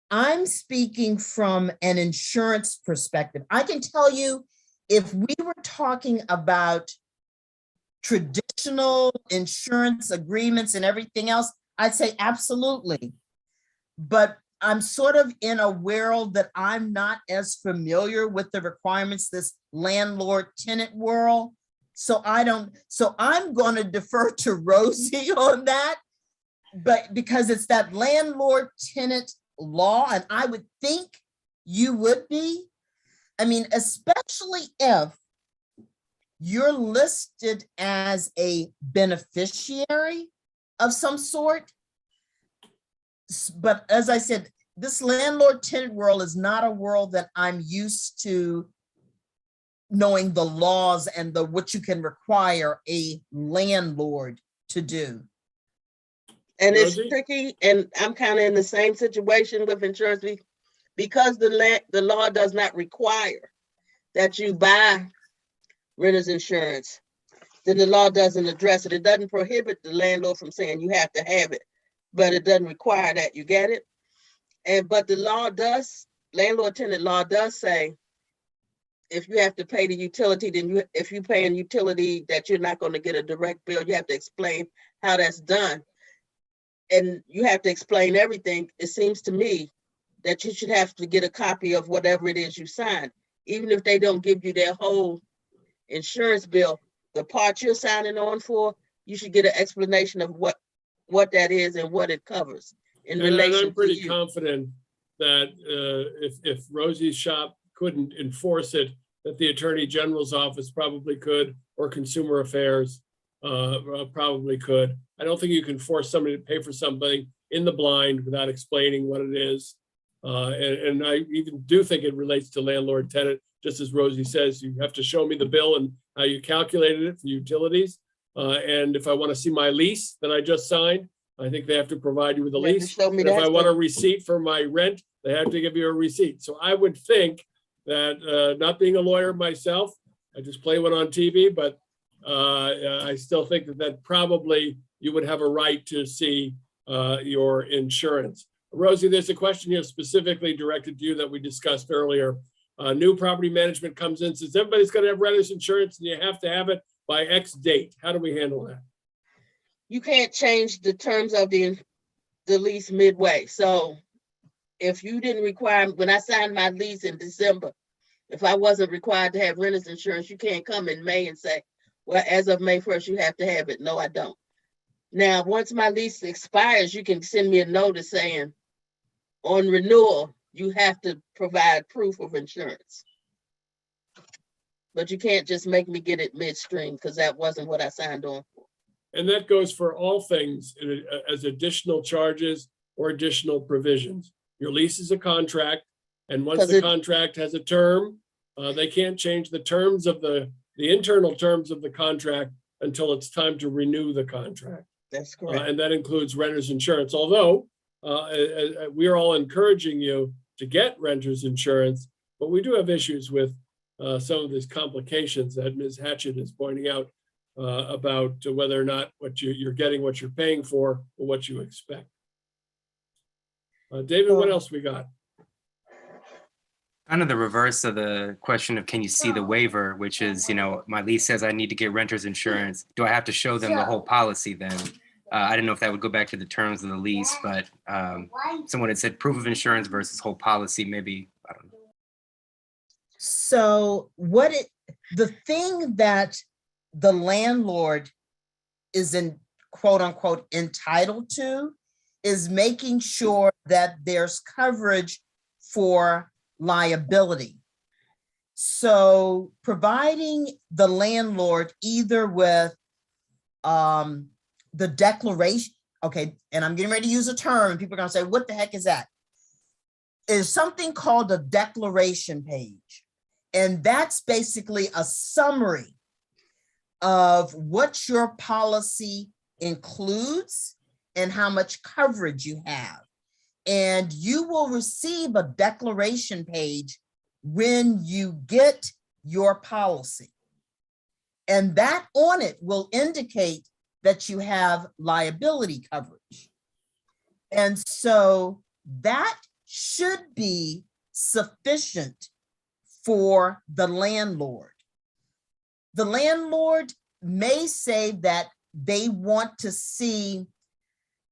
I'm speaking from an insurance perspective. I can tell you, if we were talking about traditional insurance agreements and everything else, I'd say absolutely. But I'm sort of in a world that I'm not as familiar with the requirements, this landlord-tenant world. So I'm going to defer to Rosie on that, but because it's that landlord-tenant law, and I would think you would be. I mean, especially if you're listed as a beneficiary of some sort. But as I said, this landlord tenant world is not a world that I'm used to knowing the laws and what you can require a landlord to do. And it's Rosie? tricky, and I'm kind of in the same situation with insurance because the law does not require that you buy renter's insurance. Then the law doesn't address it. It doesn't prohibit the landlord from saying you have to have it, but it doesn't require that. You get it? But the law does, landlord tenant law does say, if you have to pay the utility, then if you pay a utility that you're not going to get a direct bill, you have to explain how that's done. And you have to explain everything. It seems to me that you should have to get a copy of whatever it is you signed. Even if they don't give you their whole insurance bill, the part you're signing on for, you should get an explanation of what that is and what it covers in relation And I'm pretty to you. confident that if Rosie's shop couldn't enforce it, that the Attorney General's office probably could, or Consumer Affairs probably could. I don't think you can force somebody to pay for something in the blind without explaining what it is. And I even do think it relates to landlord tenant, just as Rosie says, you have to show me the bill and how you calculated it for utilities. And if I want to see my lease that I just signed, I think they have to provide you with a You have to lease. show me If I that want a stuff. receipt for my rent, they have to give you a receipt. So I would think that, not being a lawyer myself, I just play one on TV, but I still think that probably you would have a right to see your insurance. Rosie, there's a question here specifically directed to you that we discussed earlier. New property management comes in, says everybody's going to have renter's insurance and you have to have it by X date. How do we handle that? You can't change the terms of the lease midway. So if you didn't require, when I signed my lease in December, if I wasn't required to have renter's insurance, you can't come in May and say, well, as of May 1st, you have to have it. No, I don't. Now, once my lease expires, you can send me a notice saying on renewal, you have to provide proof of insurance. But you can't just make me get it midstream because that wasn't what I signed on for. And that goes for all things as additional charges or additional provisions. Your lease is a contract, and once the contract has a term, they can't change the terms of the internal terms of the contract until it's time to renew the contract. That's correct. And that includes renter's insurance. Although we are all encouraging you to get renter's insurance, but we do have issues with some of these complications that Ms. Hatchett is pointing out about whether or not you're getting what you're paying for or what you expect. David, what else we got? Kind of the reverse of the question of can you see the waiver, which is, my lease says I need to get renter's insurance. Do I have to show them the whole policy then? I didn't know if that would go back to the terms of the lease, but someone had said proof of insurance versus whole policy, maybe, I don't know. So the thing that the landlord is quote unquote entitled to is making sure that there's coverage for liability. So providing the landlord either with the declaration, okay, and I'm getting ready to use a term and people are gonna say, what the heck is that? Is something called a declaration page. And that's basically a summary of what your policy includes and how much coverage you have. And you will receive a declaration page when you get your policy. And that on it will indicate that you have liability coverage. And so that should be sufficient for the landlord. The landlord may say that they want to see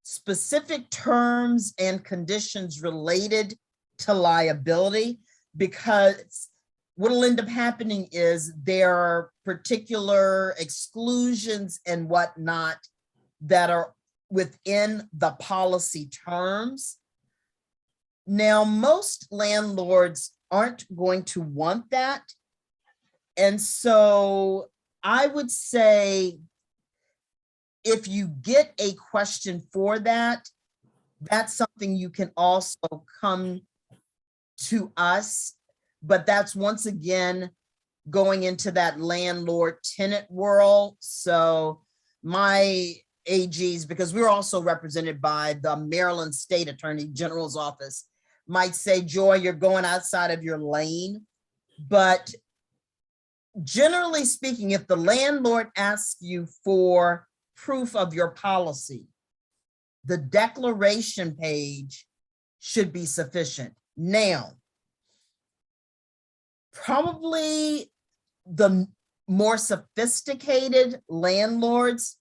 specific terms and conditions related to liability, because what will end up happening is there are particular exclusions and whatnot that are within the policy terms. Now, most landlords aren't going to want that. And so I would say if you get a question for that, that's something you can also come to us. But that's once again going into that landlord tenant world. So my AGs, because we're also represented by the Maryland State Attorney General's office, might say, Joy, you're going outside of your lane. But generally speaking, if the landlord asks you for proof of your policy, the declaration page should be sufficient. Now, probably the more sophisticated landlords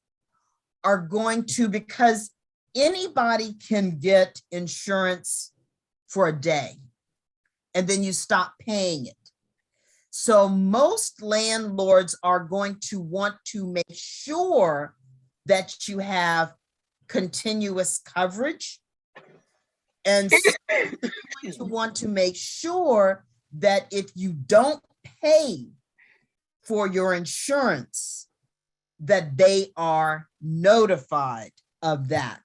are going to, because anybody can get insurance for a day and then you stop paying it. So most landlords are going to want to make sure that you have continuous coverage. And so you want to make sure that if you don't pay for your insurance, that they are notified of that.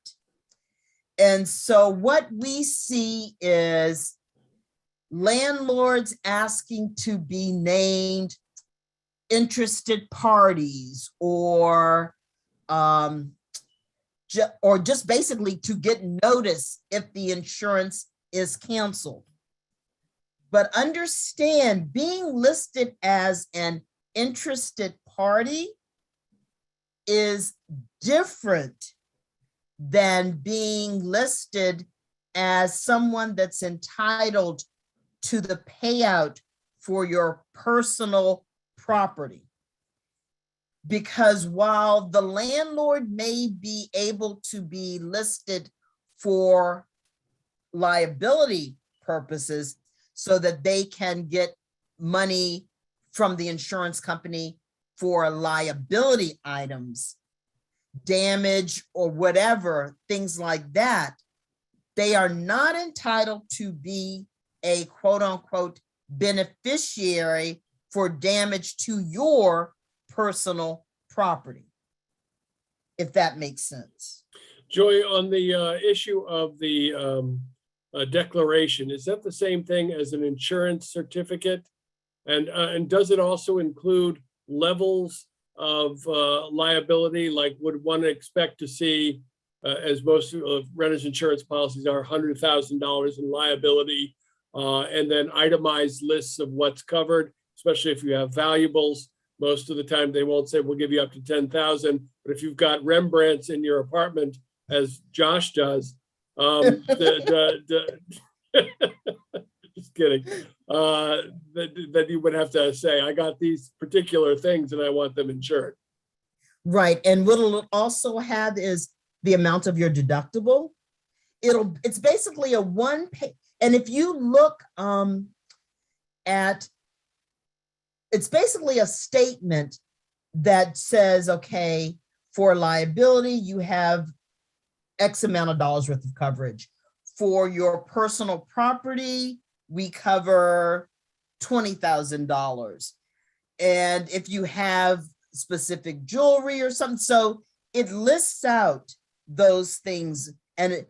And so what we see is landlords asking to be named interested parties, or just basically to get notice if the insurance is canceled. But understand, being listed as an interested party is different than being listed as someone that's entitled to the payout for your personal property. Because while the landlord may be able to be listed for liability purposes so that they can get money from the insurance company for liability items, damage or whatever, things like that, they are not entitled to be a quote unquote beneficiary for damage to your personal property, if that makes sense. Joy, on the issue of the declaration, is that the same thing as an insurance certificate? And does it also include levels of liability? Like, would one expect to see, as most of renters insurance policies are, $100,000 in liability, and then itemized lists of what's covered, especially if you have valuables? Most of the time they won't say, we'll give you up to 10,000, but if you've got Rembrandts in your apartment, as Josh does, just kidding, that you would have to say, I got these particular things and I want them insured. Right, and what it'll also have is the amount of your deductible. It's basically a one page, and if you look at, it's basically a statement that says, okay, for liability, you have X amount of dollars worth of coverage. For your personal property, we cover $20,000. And if you have specific jewelry or something, so it lists out those things. And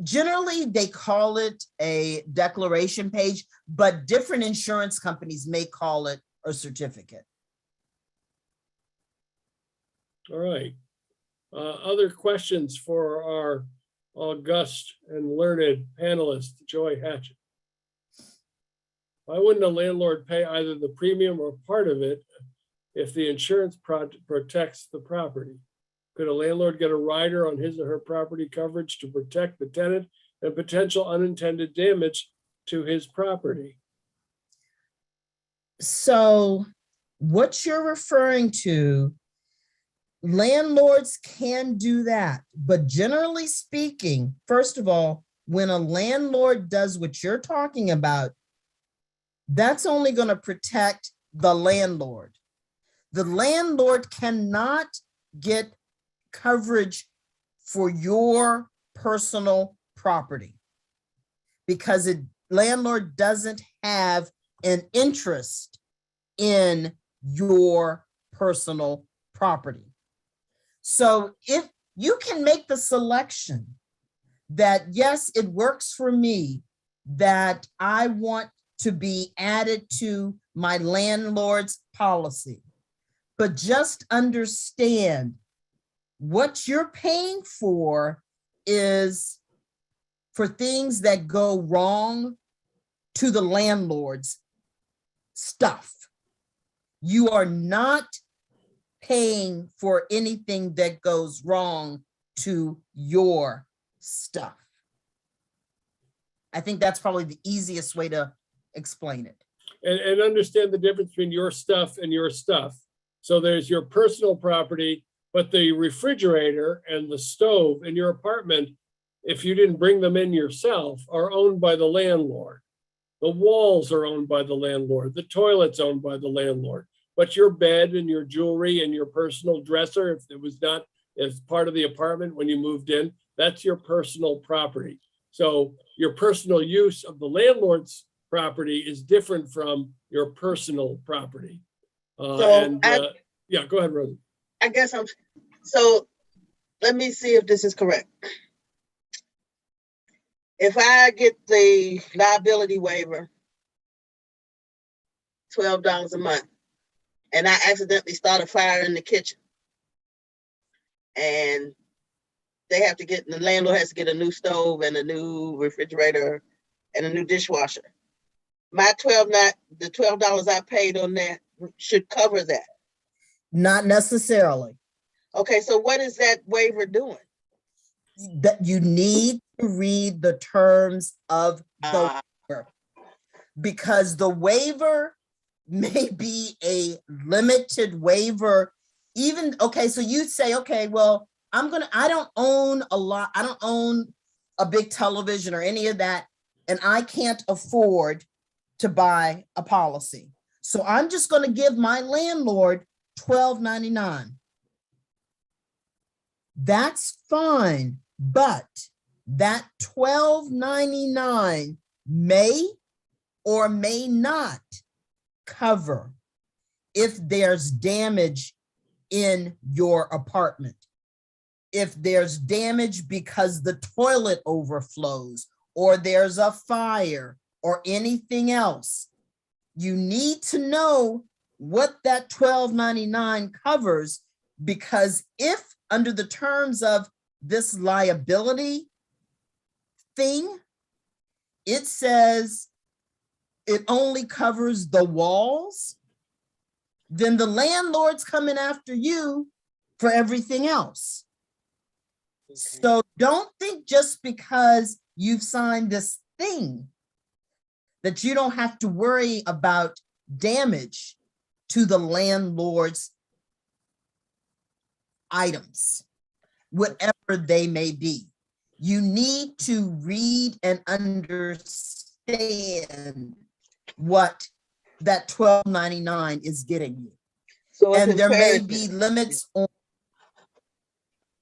generally they call it a declaration page, but different insurance companies may call it a certificate. All right. Other questions for our august and learned panelist, Joy Hatchett? Why wouldn't a landlord pay either the premium or part of it if the insurance protects the property? Could a landlord get a rider on his or her property coverage to protect the tenant and potential unintended damage to his property? So what you're referring to, landlords can do that, but generally speaking, first of all, when a landlord does what you're talking about, that's only going to protect the landlord. The landlord cannot get coverage for your personal property because it landlord doesn't have an interest in your personal property. So if you can make the selection that, yes, it works for me, that I want to be added to my landlord's policy, but just understand what you're paying for is for things that go wrong to the landlord's stuff. You are not paying for anything that goes wrong to your stuff. I think that's probably the easiest way to explain it. And understand the difference between your stuff and your stuff. So there's your personal property, but the refrigerator and the stove in your apartment, if you didn't bring them in yourself, are owned by the landlord. The walls are owned by the landlord. The toilet's owned by the landlord. But your bed and your jewelry and your personal dresser, if it was not as part of the apartment when you moved in, that's your personal property. So your personal use of the landlord's property is different from your personal property. Yeah, go ahead, Rosie. I guess so let me see if this is correct. If I get the liability waiver, $12 a month, and I accidentally start a fire in the kitchen, and the landlord has to get a new stove and a new refrigerator and a new dishwasher, my the $12 I paid on that should cover that. Not necessarily. Okay, so what is that waiver doing? That you need to read the terms of the waiver, because the waiver may be a limited waiver. Even, okay, so you say, okay, well, I don't own a lot. I don't own a big television or any of that, and I can't afford to buy a policy. So I'm just going to give my landlord $12.99. That's fine, but that $12.99 may or may not cover if there's damage in your apartment. If there's damage because the toilet overflows or there's a fire or anything else, you need to know what that $12.99 covers, because if under the terms of this liability thing, it says it only covers the walls, then the landlord's coming after you for everything else. So don't think just because you've signed this thing that you don't have to worry about damage to the landlord's items, whatever they may be. You need to read and understand what that $12.99 is getting you. So And there may be limits on,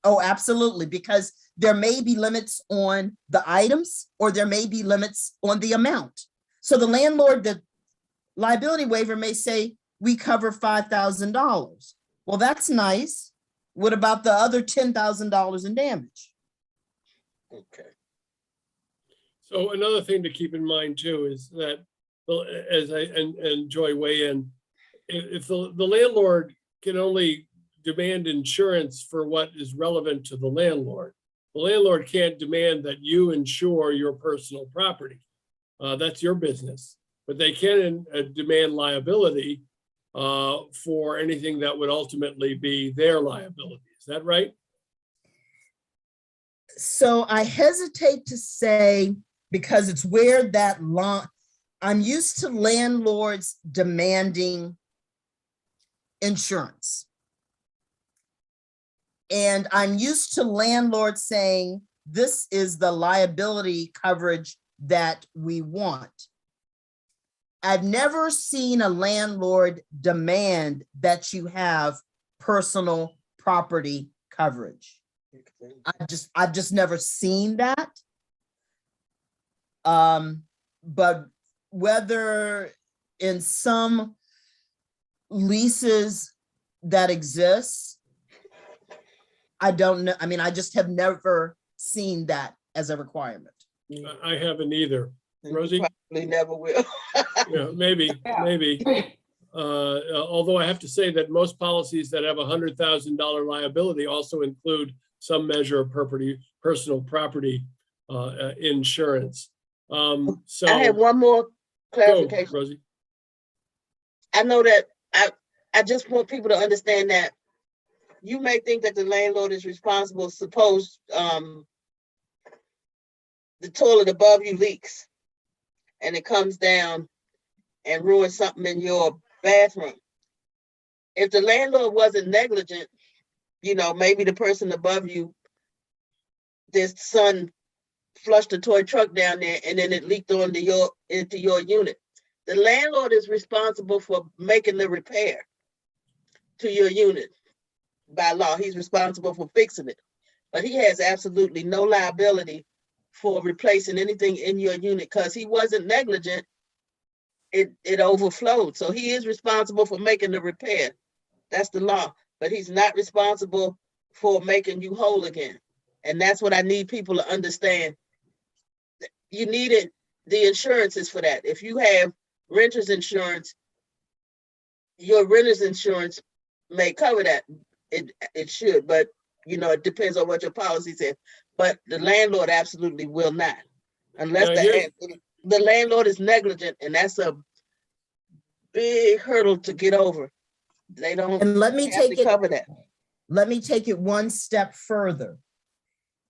oh, absolutely, because there may be limits on the items or there may be limits on the amount. So the landlord, the liability waiver may say, we cover $5,000. Well, that's nice. What about the other $10,000 in damage? Okay. So another thing to keep in mind too is that, as and Joy weigh in, if the landlord can only demand insurance for what is relevant to the landlord can't demand that you insure your personal property. That's your business, but they can demand liability for anything that would ultimately be their liability. Is that right? So I hesitate to say, because it's where that line, I'm used to landlords demanding insurance. And I'm used to landlords saying, this is the liability coverage that we want. I've never seen a landlord demand that you have personal property coverage. I've just never seen that. but whether in some leases that exist, I don't know. I mean, I just have never seen that as a requirement. I haven't either. Rosie? Probably never will. Yeah, maybe. Although I have to say that most policies that have $100,000 liability also include some measure of personal property insurance. So I have one more go, clarification. Rosie. I know that I just want people to understand that you may think that the landlord is responsible. Suppose the toilet above you leaks and it comes down and ruins something in your bathroom. If the landlord wasn't negligent, you know, maybe the person above you, their son flushed a toy truck down there and then it leaked into your unit. The landlord is responsible for making the repair to your unit. By law, he's responsible for fixing it, but he has absolutely no liability for replacing anything in your unit because he wasn't negligent. It overflowed, so he is responsible for making the repair. That's the law, but he's not responsible for making you whole again. And that's what I need people to understand. You need it. The insurance is for that. If you have renter's insurance, your renter's insurance may cover that. It should, but you know, it depends on what your policy says. But the landlord absolutely will not, unless the landlord is negligent, and that's a big hurdle to get over. They don't. And let me have take to it. cover that. Let me take it one step further.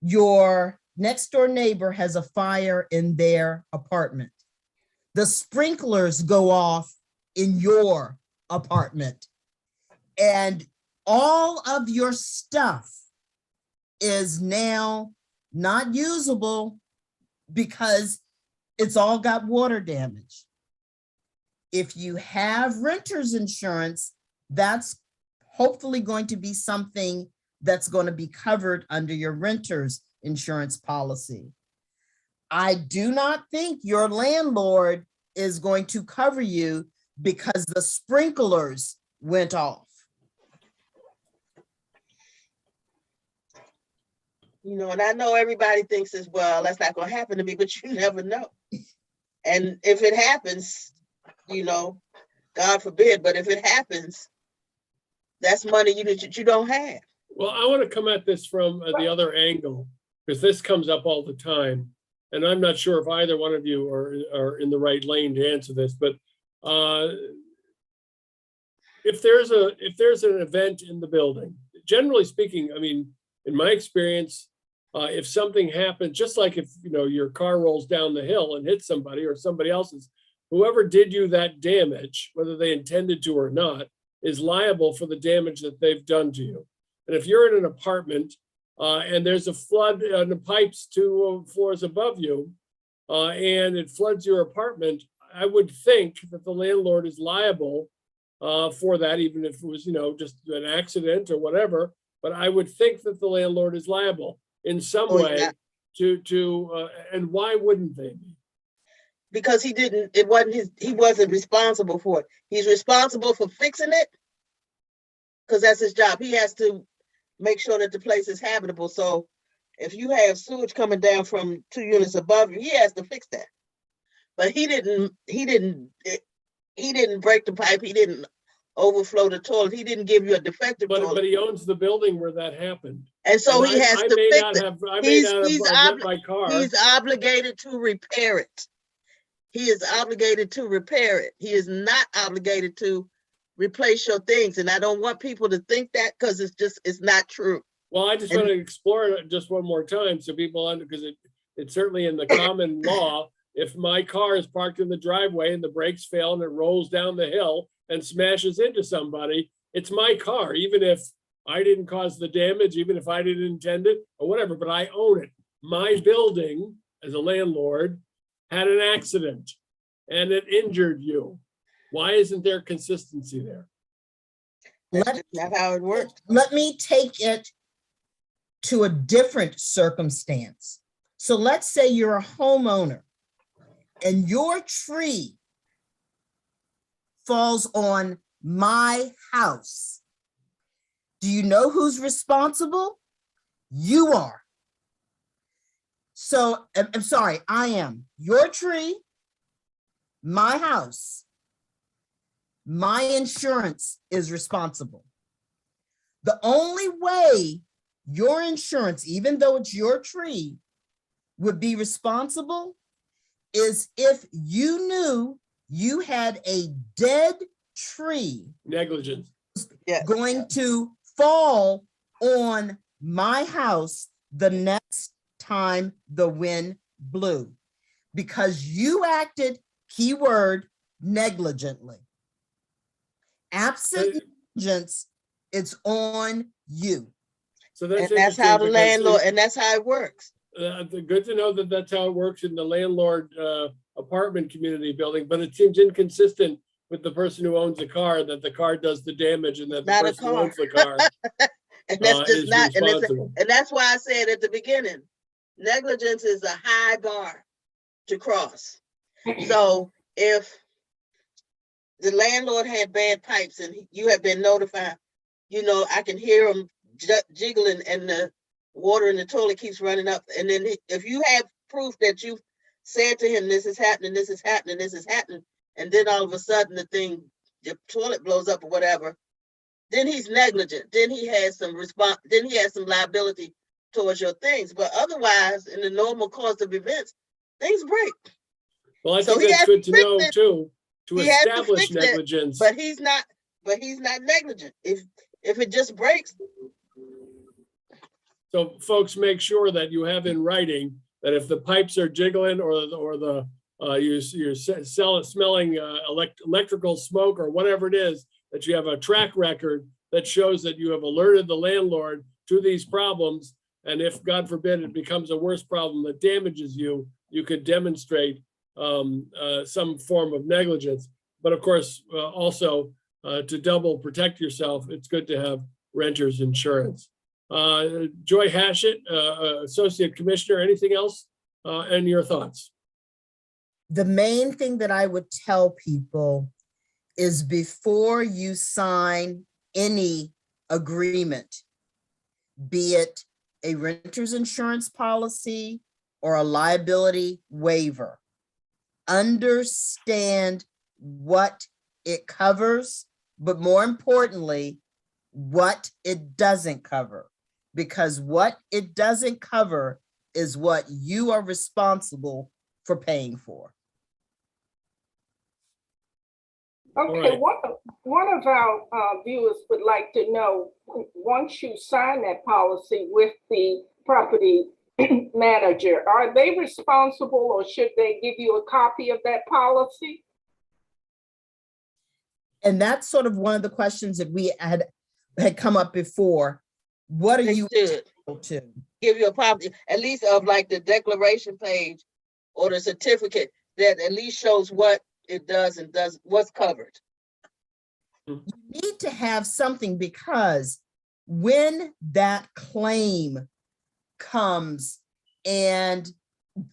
Your next door neighbor has a fire in their apartment. The sprinklers go off in your apartment, and all of your stuff is now not usable because it's all got water damage. If you have renter's insurance, that's hopefully going to be something that's going to be covered under your renter's insurance policy. I do not think your landlord is going to cover you because the sprinklers went off. You know, and I know everybody thinks as well, that's not going to happen to me, but you never know. And if it happens, you know, God forbid, but if it happens, that's money you don't have. Well, I want to come at this from the other angle, because this comes up all the time. And I'm not sure if either one of you are in the right lane to answer this, but if there's an event in the building, generally speaking, I mean, in my experience, if something happens, just like if your car rolls down the hill and hits somebody or somebody else's, whoever did you that damage, whether they intended to or not, is liable for the damage that they've done to you. And if you're in an apartment and there's a flood on the pipes 2 floors above you, and it floods your apartment, I would think that the landlord is liable for that, even if it was, just an accident or whatever. But I would think that the landlord is liable in some way and why wouldn't they be? Because he wasn't responsible for it. He's responsible for fixing it because that's his job. He has to make sure that the place is habitable. So if you have sewage coming down from 2 units above you, he has to fix that. But he didn't break the pipe. He didn't overflow the toilet. He didn't give you a defective toilet. But he owns the building where that happened. And so he has to fix it. I may not have my car. He's obligated to repair it. He is obligated to repair it. He is not obligated to replace your things. And I don't want people to think that because it's not true. Well, I just want to explore it just one more time so people because it's certainly in the common law. If my car is parked in the driveway and the brakes fail and it rolls down the hill and smashes into somebody, it's my car, even if I didn't cause the damage, even if I didn't intend it or whatever, but I own it. My building as a landlord had an accident and it injured you. Why isn't there consistency there? That's not how it works. Let me take it to a different circumstance. So let's say you're a homeowner and your tree falls on my house, do you know who's responsible? You are. So I'm sorry, I am. Your tree, my house, my insurance is responsible. The only way your insurance, even though it's your tree, would be responsible is if you knew you had a dead tree Negligence. Yes. going to fall on my house the next time the wind blew, because you acted, keyword, negligently. Absent negligence, it's on you. So that's And that's how the interesting because landlord, and that's how it works. good to know that that's how it works in the landlord apartment community building, but it seems inconsistent with the person who owns the car, that the car does the damage and that the Not a person who car. owns the car And that's just is not, responsible. and that's why I said at the beginning, negligence is a high bar to cross. So if the landlord had bad pipes and you have been notified, you know, I can hear them jiggling and the water in the toilet keeps running up. And then if you have proof that you said to him, this is happening, this is happening, this is happening, and then all of a sudden the toilet blows up or whatever, then he's negligent. Then he has some then he has some liability towards your things. But otherwise, in the normal course of events, things break. Well, I So think he that's has good to to know fix it. too, to He has to establish fix it, negligence. But he's not negligent. If it just breaks, So folks, make sure that you have in writing that if the pipes are jiggling or you're smelling electrical smoke or whatever it is, that you have a track record that shows that you have alerted the landlord to these problems. And if, God forbid, it becomes a worse problem that damages you, you could demonstrate some form of negligence. But of course, also to double protect yourself, it's good to have renter's insurance. Joy Hachette, Associate Commissioner, anything else and your thoughts? The main thing that I would tell people is before you sign any agreement, be it a renter's insurance policy or a liability waiver, understand what it covers, but more importantly, what it doesn't cover. Because what it doesn't cover is what you are responsible for paying for. Okay, right. one of our viewers would like to know, once you sign that policy with the property manager, are they responsible or should they give you a copy of that policy? And that's sort of one of the questions that we had come up before. What are they you should entitled to? give you a copy, at least of like the declaration page or the certificate that at least shows what it does and what's covered. You need to have something, because when that claim comes and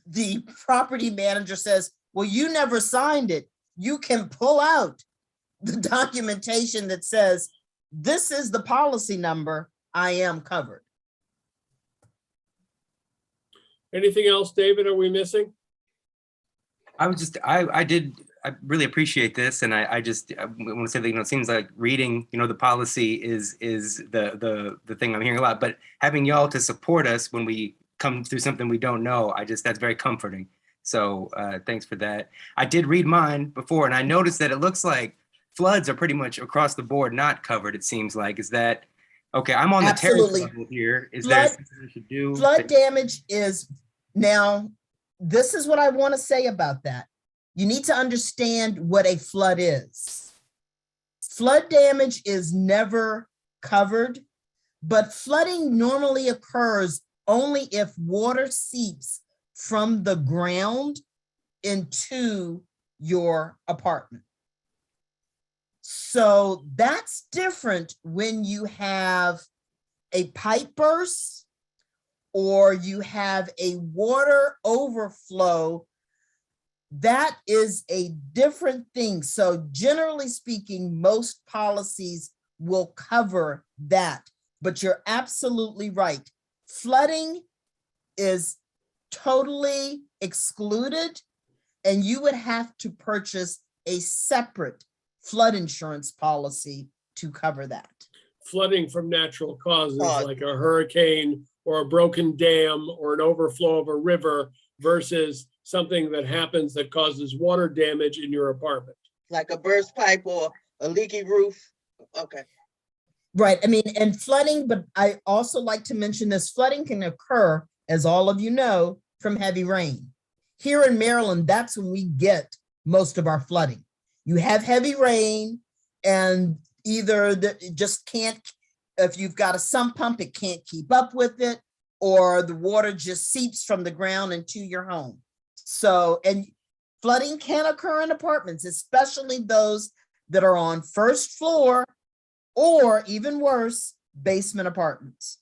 the property manager says, well, you never signed it, you can pull out the documentation that says, this is the policy number, I am covered. Anything else, David, are we missing? I really appreciate this, and I want to say that, it seems like reading, the policy is the thing I'm hearing a lot, but having y'all to support us when we come through something we don't know, that's very comforting. So thanks for that. I did read mine before, and I noticed that it looks like floods are pretty much across the board not covered. It seems like, is that okay? I'm on the terrace level here. Is there something I should do? Flood damage is, now, this is what I want to say about that. You need to understand what a flood is. Flood damage is never covered, but flooding normally occurs only if water seeps from the ground into your apartment. So that's different when you have a pipe burst or you have a water overflow that is a different thing. So generally speaking, most policies will cover that, but you're absolutely right. Flooding is totally excluded, and you would have to purchase a separate flood insurance policy to cover that. Flooding from natural causes Cause. like a hurricane or a broken dam or an overflow of a river versus something that happens that causes water damage in your apartment. Like a burst pipe or a leaky roof. Okay. Right. I mean, and flooding, but I also like to mention this, flooding can occur, as all of you know, from heavy rain. Here in Maryland, that's when we get most of our flooding. You have heavy rain and either it just can't, if you've got a sump pump, it can't keep up with it, or the water just seeps from the ground into your home. So, and flooding can occur in apartments, especially those that are on first floor or even worse, basement apartments.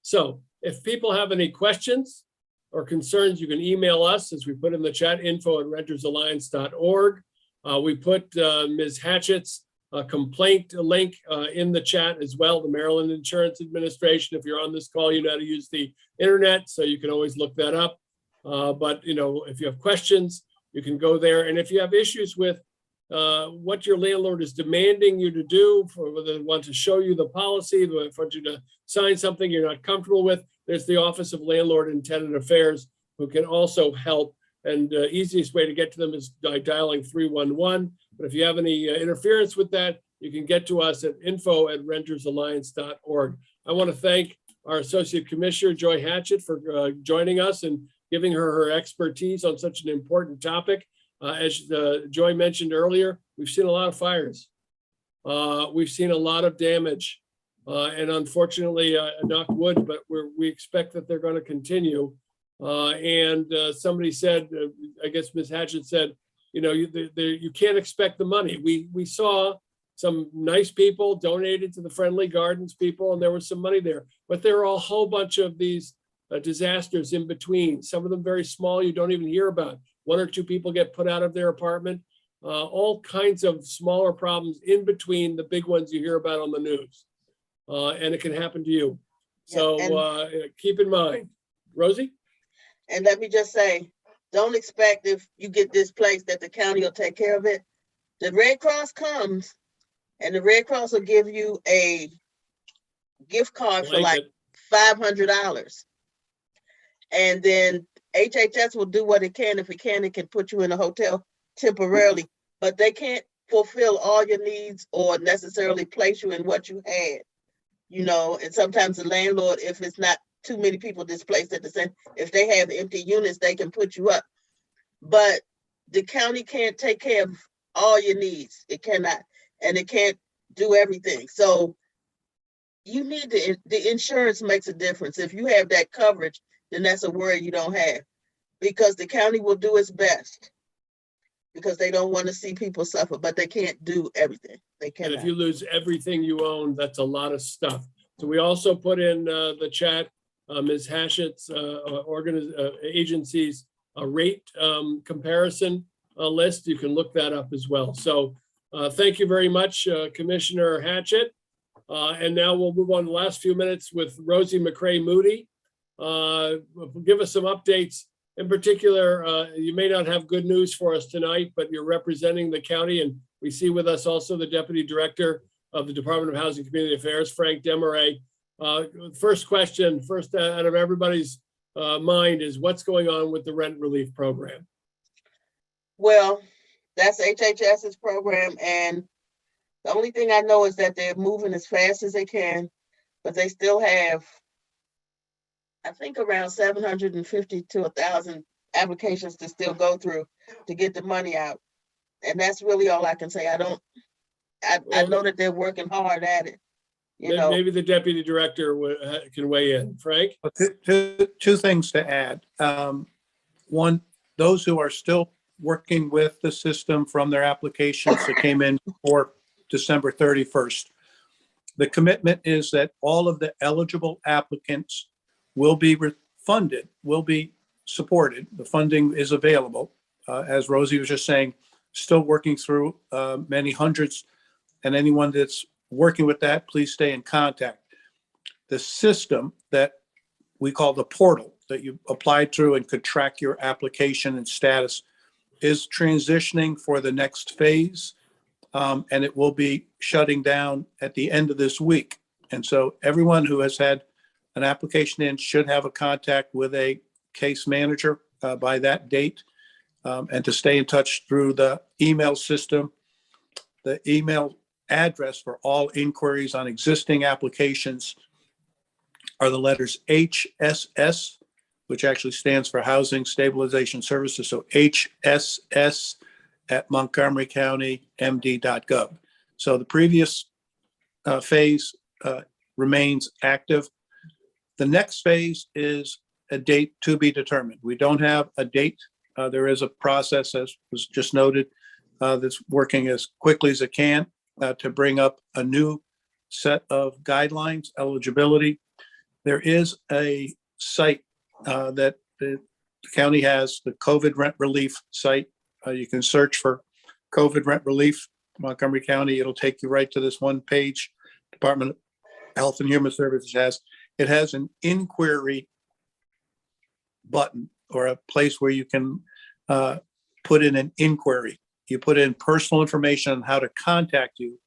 So if people have any questions or concerns, you can email us, as we put in the chat, info@rentersalliance.org. We put Ms. Hatchett's complaint link in the chat as well, the Maryland Insurance Administration. If you're on this call, you know how to use the internet, so you can always look that up. But if you have questions, you can go there. And if you have issues with what your landlord is demanding you to do, for whether they want to show you the policy, they want you to sign something you're not comfortable with, there's the Office of Landlord and Tenant Affairs, who can also help. And the easiest way to get to them is by dialing 311. But if you have any interference with that, you can get to us at info@rentersalliance.org. I want to thank our Associate Commissioner, Joy Hatchett, for joining us and giving her expertise on such an important topic. As Joy mentioned earlier, we've seen a lot of fires. We've seen a lot of damage. And unfortunately, knock wood, but we expect that they're going to continue. And somebody said, I guess Ms. Hatchett said, you can't expect the money. We saw some nice people donated to the Friendly Gardens people, and there was some money there. But there are a whole bunch of these disasters in between. Some of them very small, you don't even hear about. One or two people get put out of their apartment. All kinds of smaller problems in between the big ones you hear about on the news. And it can happen to you. So keep in mind. Rosie? And let me just say, don't expect if you get displaced that the county will take care of it. The Red Cross comes and the Red Cross will give you a gift card for like $500. And then HHS will do what it can. If it can put you in a hotel temporarily, but they can't fulfill all your needs or necessarily place you in what you had, and sometimes the landlord, if it's not too many people displaced at the same, if they have empty units, they can put you up. But the county can't take care of all your needs. It cannot, and it can't do everything. So you need the insurance makes a difference. If you have that coverage, then that's a worry you don't have, because the county will do its best because they don't want to see people suffer, but they can't do everything. They cannot. And if you lose everything you own, that's a lot of stuff. So we also put in the chat Ms. Hatchett's agency's rate comparison list. You can look that up as well. So thank you very much, Commissioner Hatchett. And now we'll move on to the last few minutes with Rosie McCray Moody. Give us some updates. In particular, you may not have good news for us tonight, but you're representing the county, and we see with us also the Deputy Director of the Department of Housing and Community Affairs, Frank Desmarais. First question, out of everybody's mind, is what's going on with the rent relief program? Well, that's HHS's program, and the only thing I know is that they're moving as fast as they can, but they still have, I think, around 750 to 1,000 applications to still go through to get the money out. And that's really all I can say. I know that they're working hard at it. Maybe the Deputy Director can weigh in. Frank? Two things to add. One, those who are still working with the system from their applications that came in before December 31st. The commitment is that all of the eligible applicants will be refunded, will be supported. The funding is available. as Rosie was just saying, still working through many hundreds. And anyone that's working with that, please stay in contact. The system that we call the portal that you applied through and could track your application and status is transitioning for the next phase. And it will be shutting down at the end of this week. And so everyone who has had an application in should have a contact with a case manager by that date, and to stay in touch through the email system. The email address for all inquiries on existing applications are the letters HSS, which actually stands for Housing Stabilization Services. So HSS@montgomerycountymd.gov. So the previous phase remains active. The next phase is a date to be determined. We don't have a date. There is a process, as was just noted, that's working as quickly as it can to bring up a new set of guidelines, eligibility. There is a site that the county has, the COVID rent relief site. You can search for COVID rent relief, Montgomery County. It'll take you right to this one page. Department of Health and Human Services it has an inquiry button or a place where you can put in an inquiry. You put in personal information on how to contact you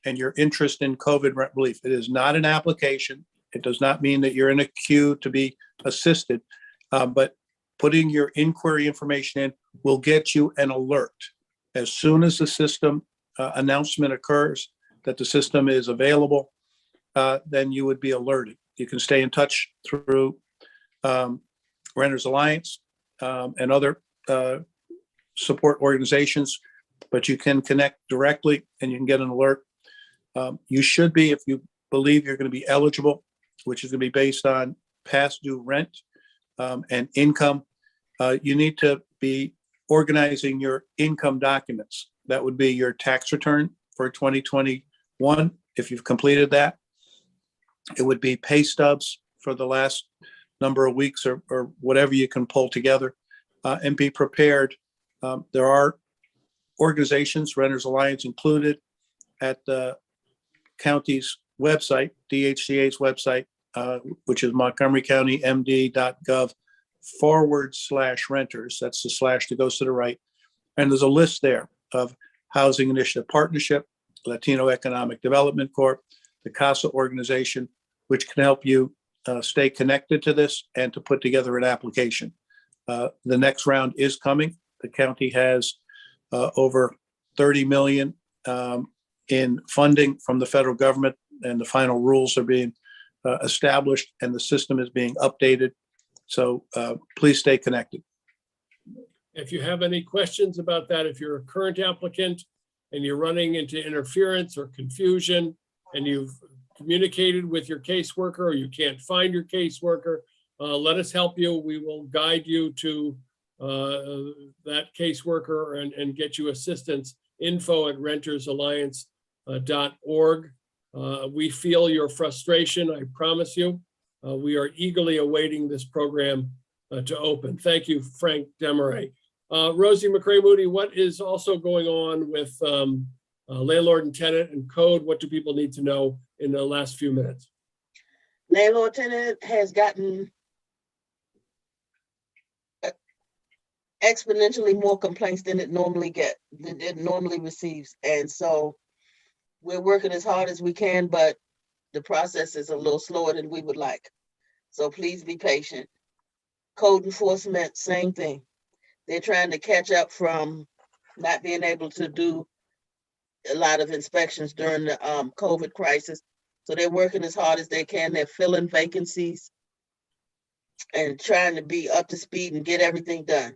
and your interest in COVID rent relief. It is not an application. It does not mean that you're in a queue to be assisted, but putting your inquiry information in will get you an alert. As soon as the system announcement occurs that the system is available, then you would be alerted. You can stay in touch through Renters Alliance and other support organizations, but you can connect directly and you can get an alert. You should be, if you believe you're going to be eligible, which is going to be based on past due rent and income, you need to be organizing your income documents. That would be your tax return for 2021, if you've completed that. It would be pay stubs for the last number of weeks or whatever you can pull together, and be prepared. There are organizations, Renters Alliance included, at the county's website, DHCA's website, which is montgomerycountymd.gov/renters. That's the slash that goes to the right. And there's a list there of Housing Initiative Partnership, Latino Economic Development Corp., the CASA organization, which can help you stay connected to this and to put together an application. The next round is coming. The county has over $30 million in funding from the federal government, and the final rules are being established and the system is being updated. So please stay connected. If you have any questions about that, if you're a current applicant and you're running into interference or confusion and you've communicated with your caseworker or you can't find your caseworker, let us help you. We will guide you to that caseworker and get you assistance. info@rentersalliance.org. We feel your frustration, I promise you. We are eagerly awaiting this program to open. Thank you, Frank Desmarais. Rosie McCray Moody, what is also going on with landlord and tenant and code? What do people need to know in the last few minutes? Landlord tenant has gotten exponentially more complaints than it normally receives. And so we're working as hard as we can, but the process is a little slower than we would like. So please be patient. Code enforcement, same thing. They're trying to catch up from not being able to do a lot of inspections during the COVID crisis. So they're working as hard as they can. They're filling vacancies and trying to be up to speed and get everything done.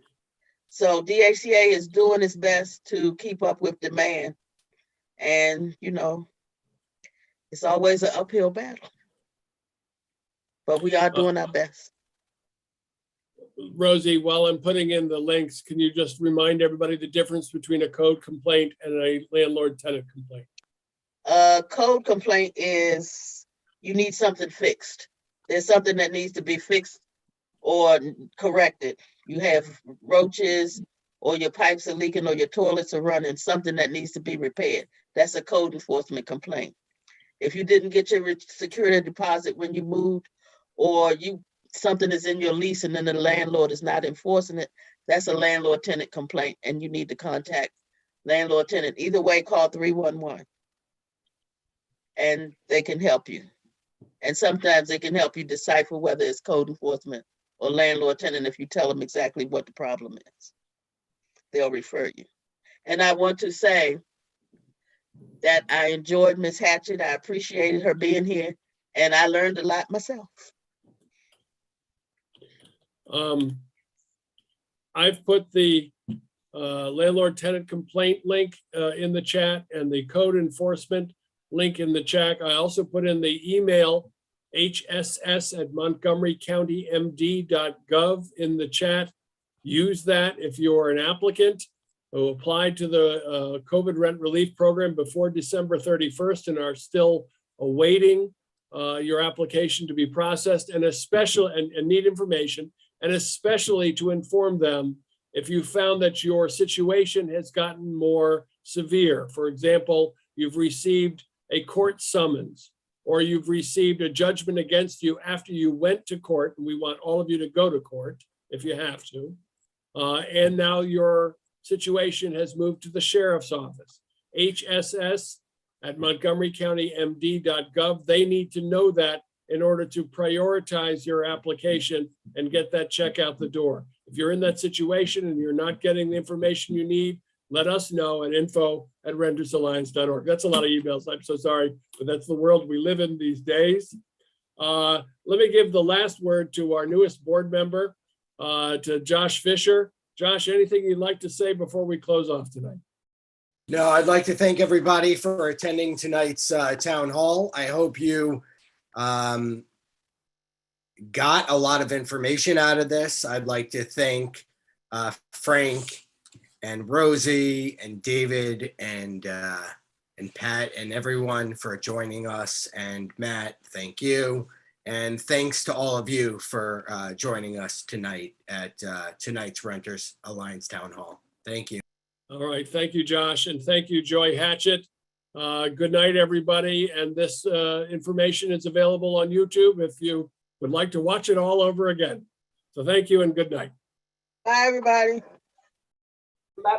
So DHCA is doing its best to keep up with demand. And, you know, it's always an uphill battle, but we are doing our best. Rosie, while I'm putting in the links, can you just remind everybody the difference between a code complaint and a landlord tenant complaint? Code complaint is you need something fixed. There's something that needs to be fixed or corrected. You have roaches or your pipes are leaking or your toilets are running, something that needs to be repaired. That's a code enforcement complaint. If you didn't get your security deposit when you moved, or something is in your lease and then the landlord is not enforcing it, that's a landlord tenant complaint, and you need to contact landlord tenant. Either way, call 311 and they can help you. And sometimes they can help you decipher whether it's code enforcement or landlord tenant. If you tell them exactly what the problem is, they'll refer you. And I want to say that I enjoyed Ms. Hatchett. I appreciated her being here, and I learned a lot myself. I've put the landlord tenant complaint link in the chat and the code enforcement link in the chat. I also put in the email hss@montgomerycountymd.gov in the chat. Use that if you're an applicant who applied to the COVID rent relief program before December 31st and are still awaiting your application to be processed, and need information, and especially to inform them if you found that your situation has gotten more severe. For example, you've received a court summons, or you've received a judgment against you after you went to court, and we want all of you to go to court if you have to. And now your situation has moved to the sheriff's office. hss@montgomerycountymd.gov. They need to know that in order to prioritize your application and get that check out the door. If you're in that situation and you're not getting the information you need, let us know at info@rentersalliance.org. That's a lot of emails. I'm so sorry, but that's the world we live in these days. Let me give the last word to our newest board member, to Josh Fisher. Josh, anything you'd like to say before we close off tonight? No, I'd like to thank everybody for attending tonight's town hall. I hope you got a lot of information out of this. I'd like to thank Frank and Rosie and David and Pat and everyone for joining us. And Matt, thank you. And thanks to all of you for joining us tonight at tonight's Renters Alliance Town Hall. Thank you. All right. Thank you, Josh. And thank you, Joy Hatchett. Good night, everybody. And this information is available on YouTube if you would like to watch it all over again. So thank you and good night. Bye, everybody. Bye-bye.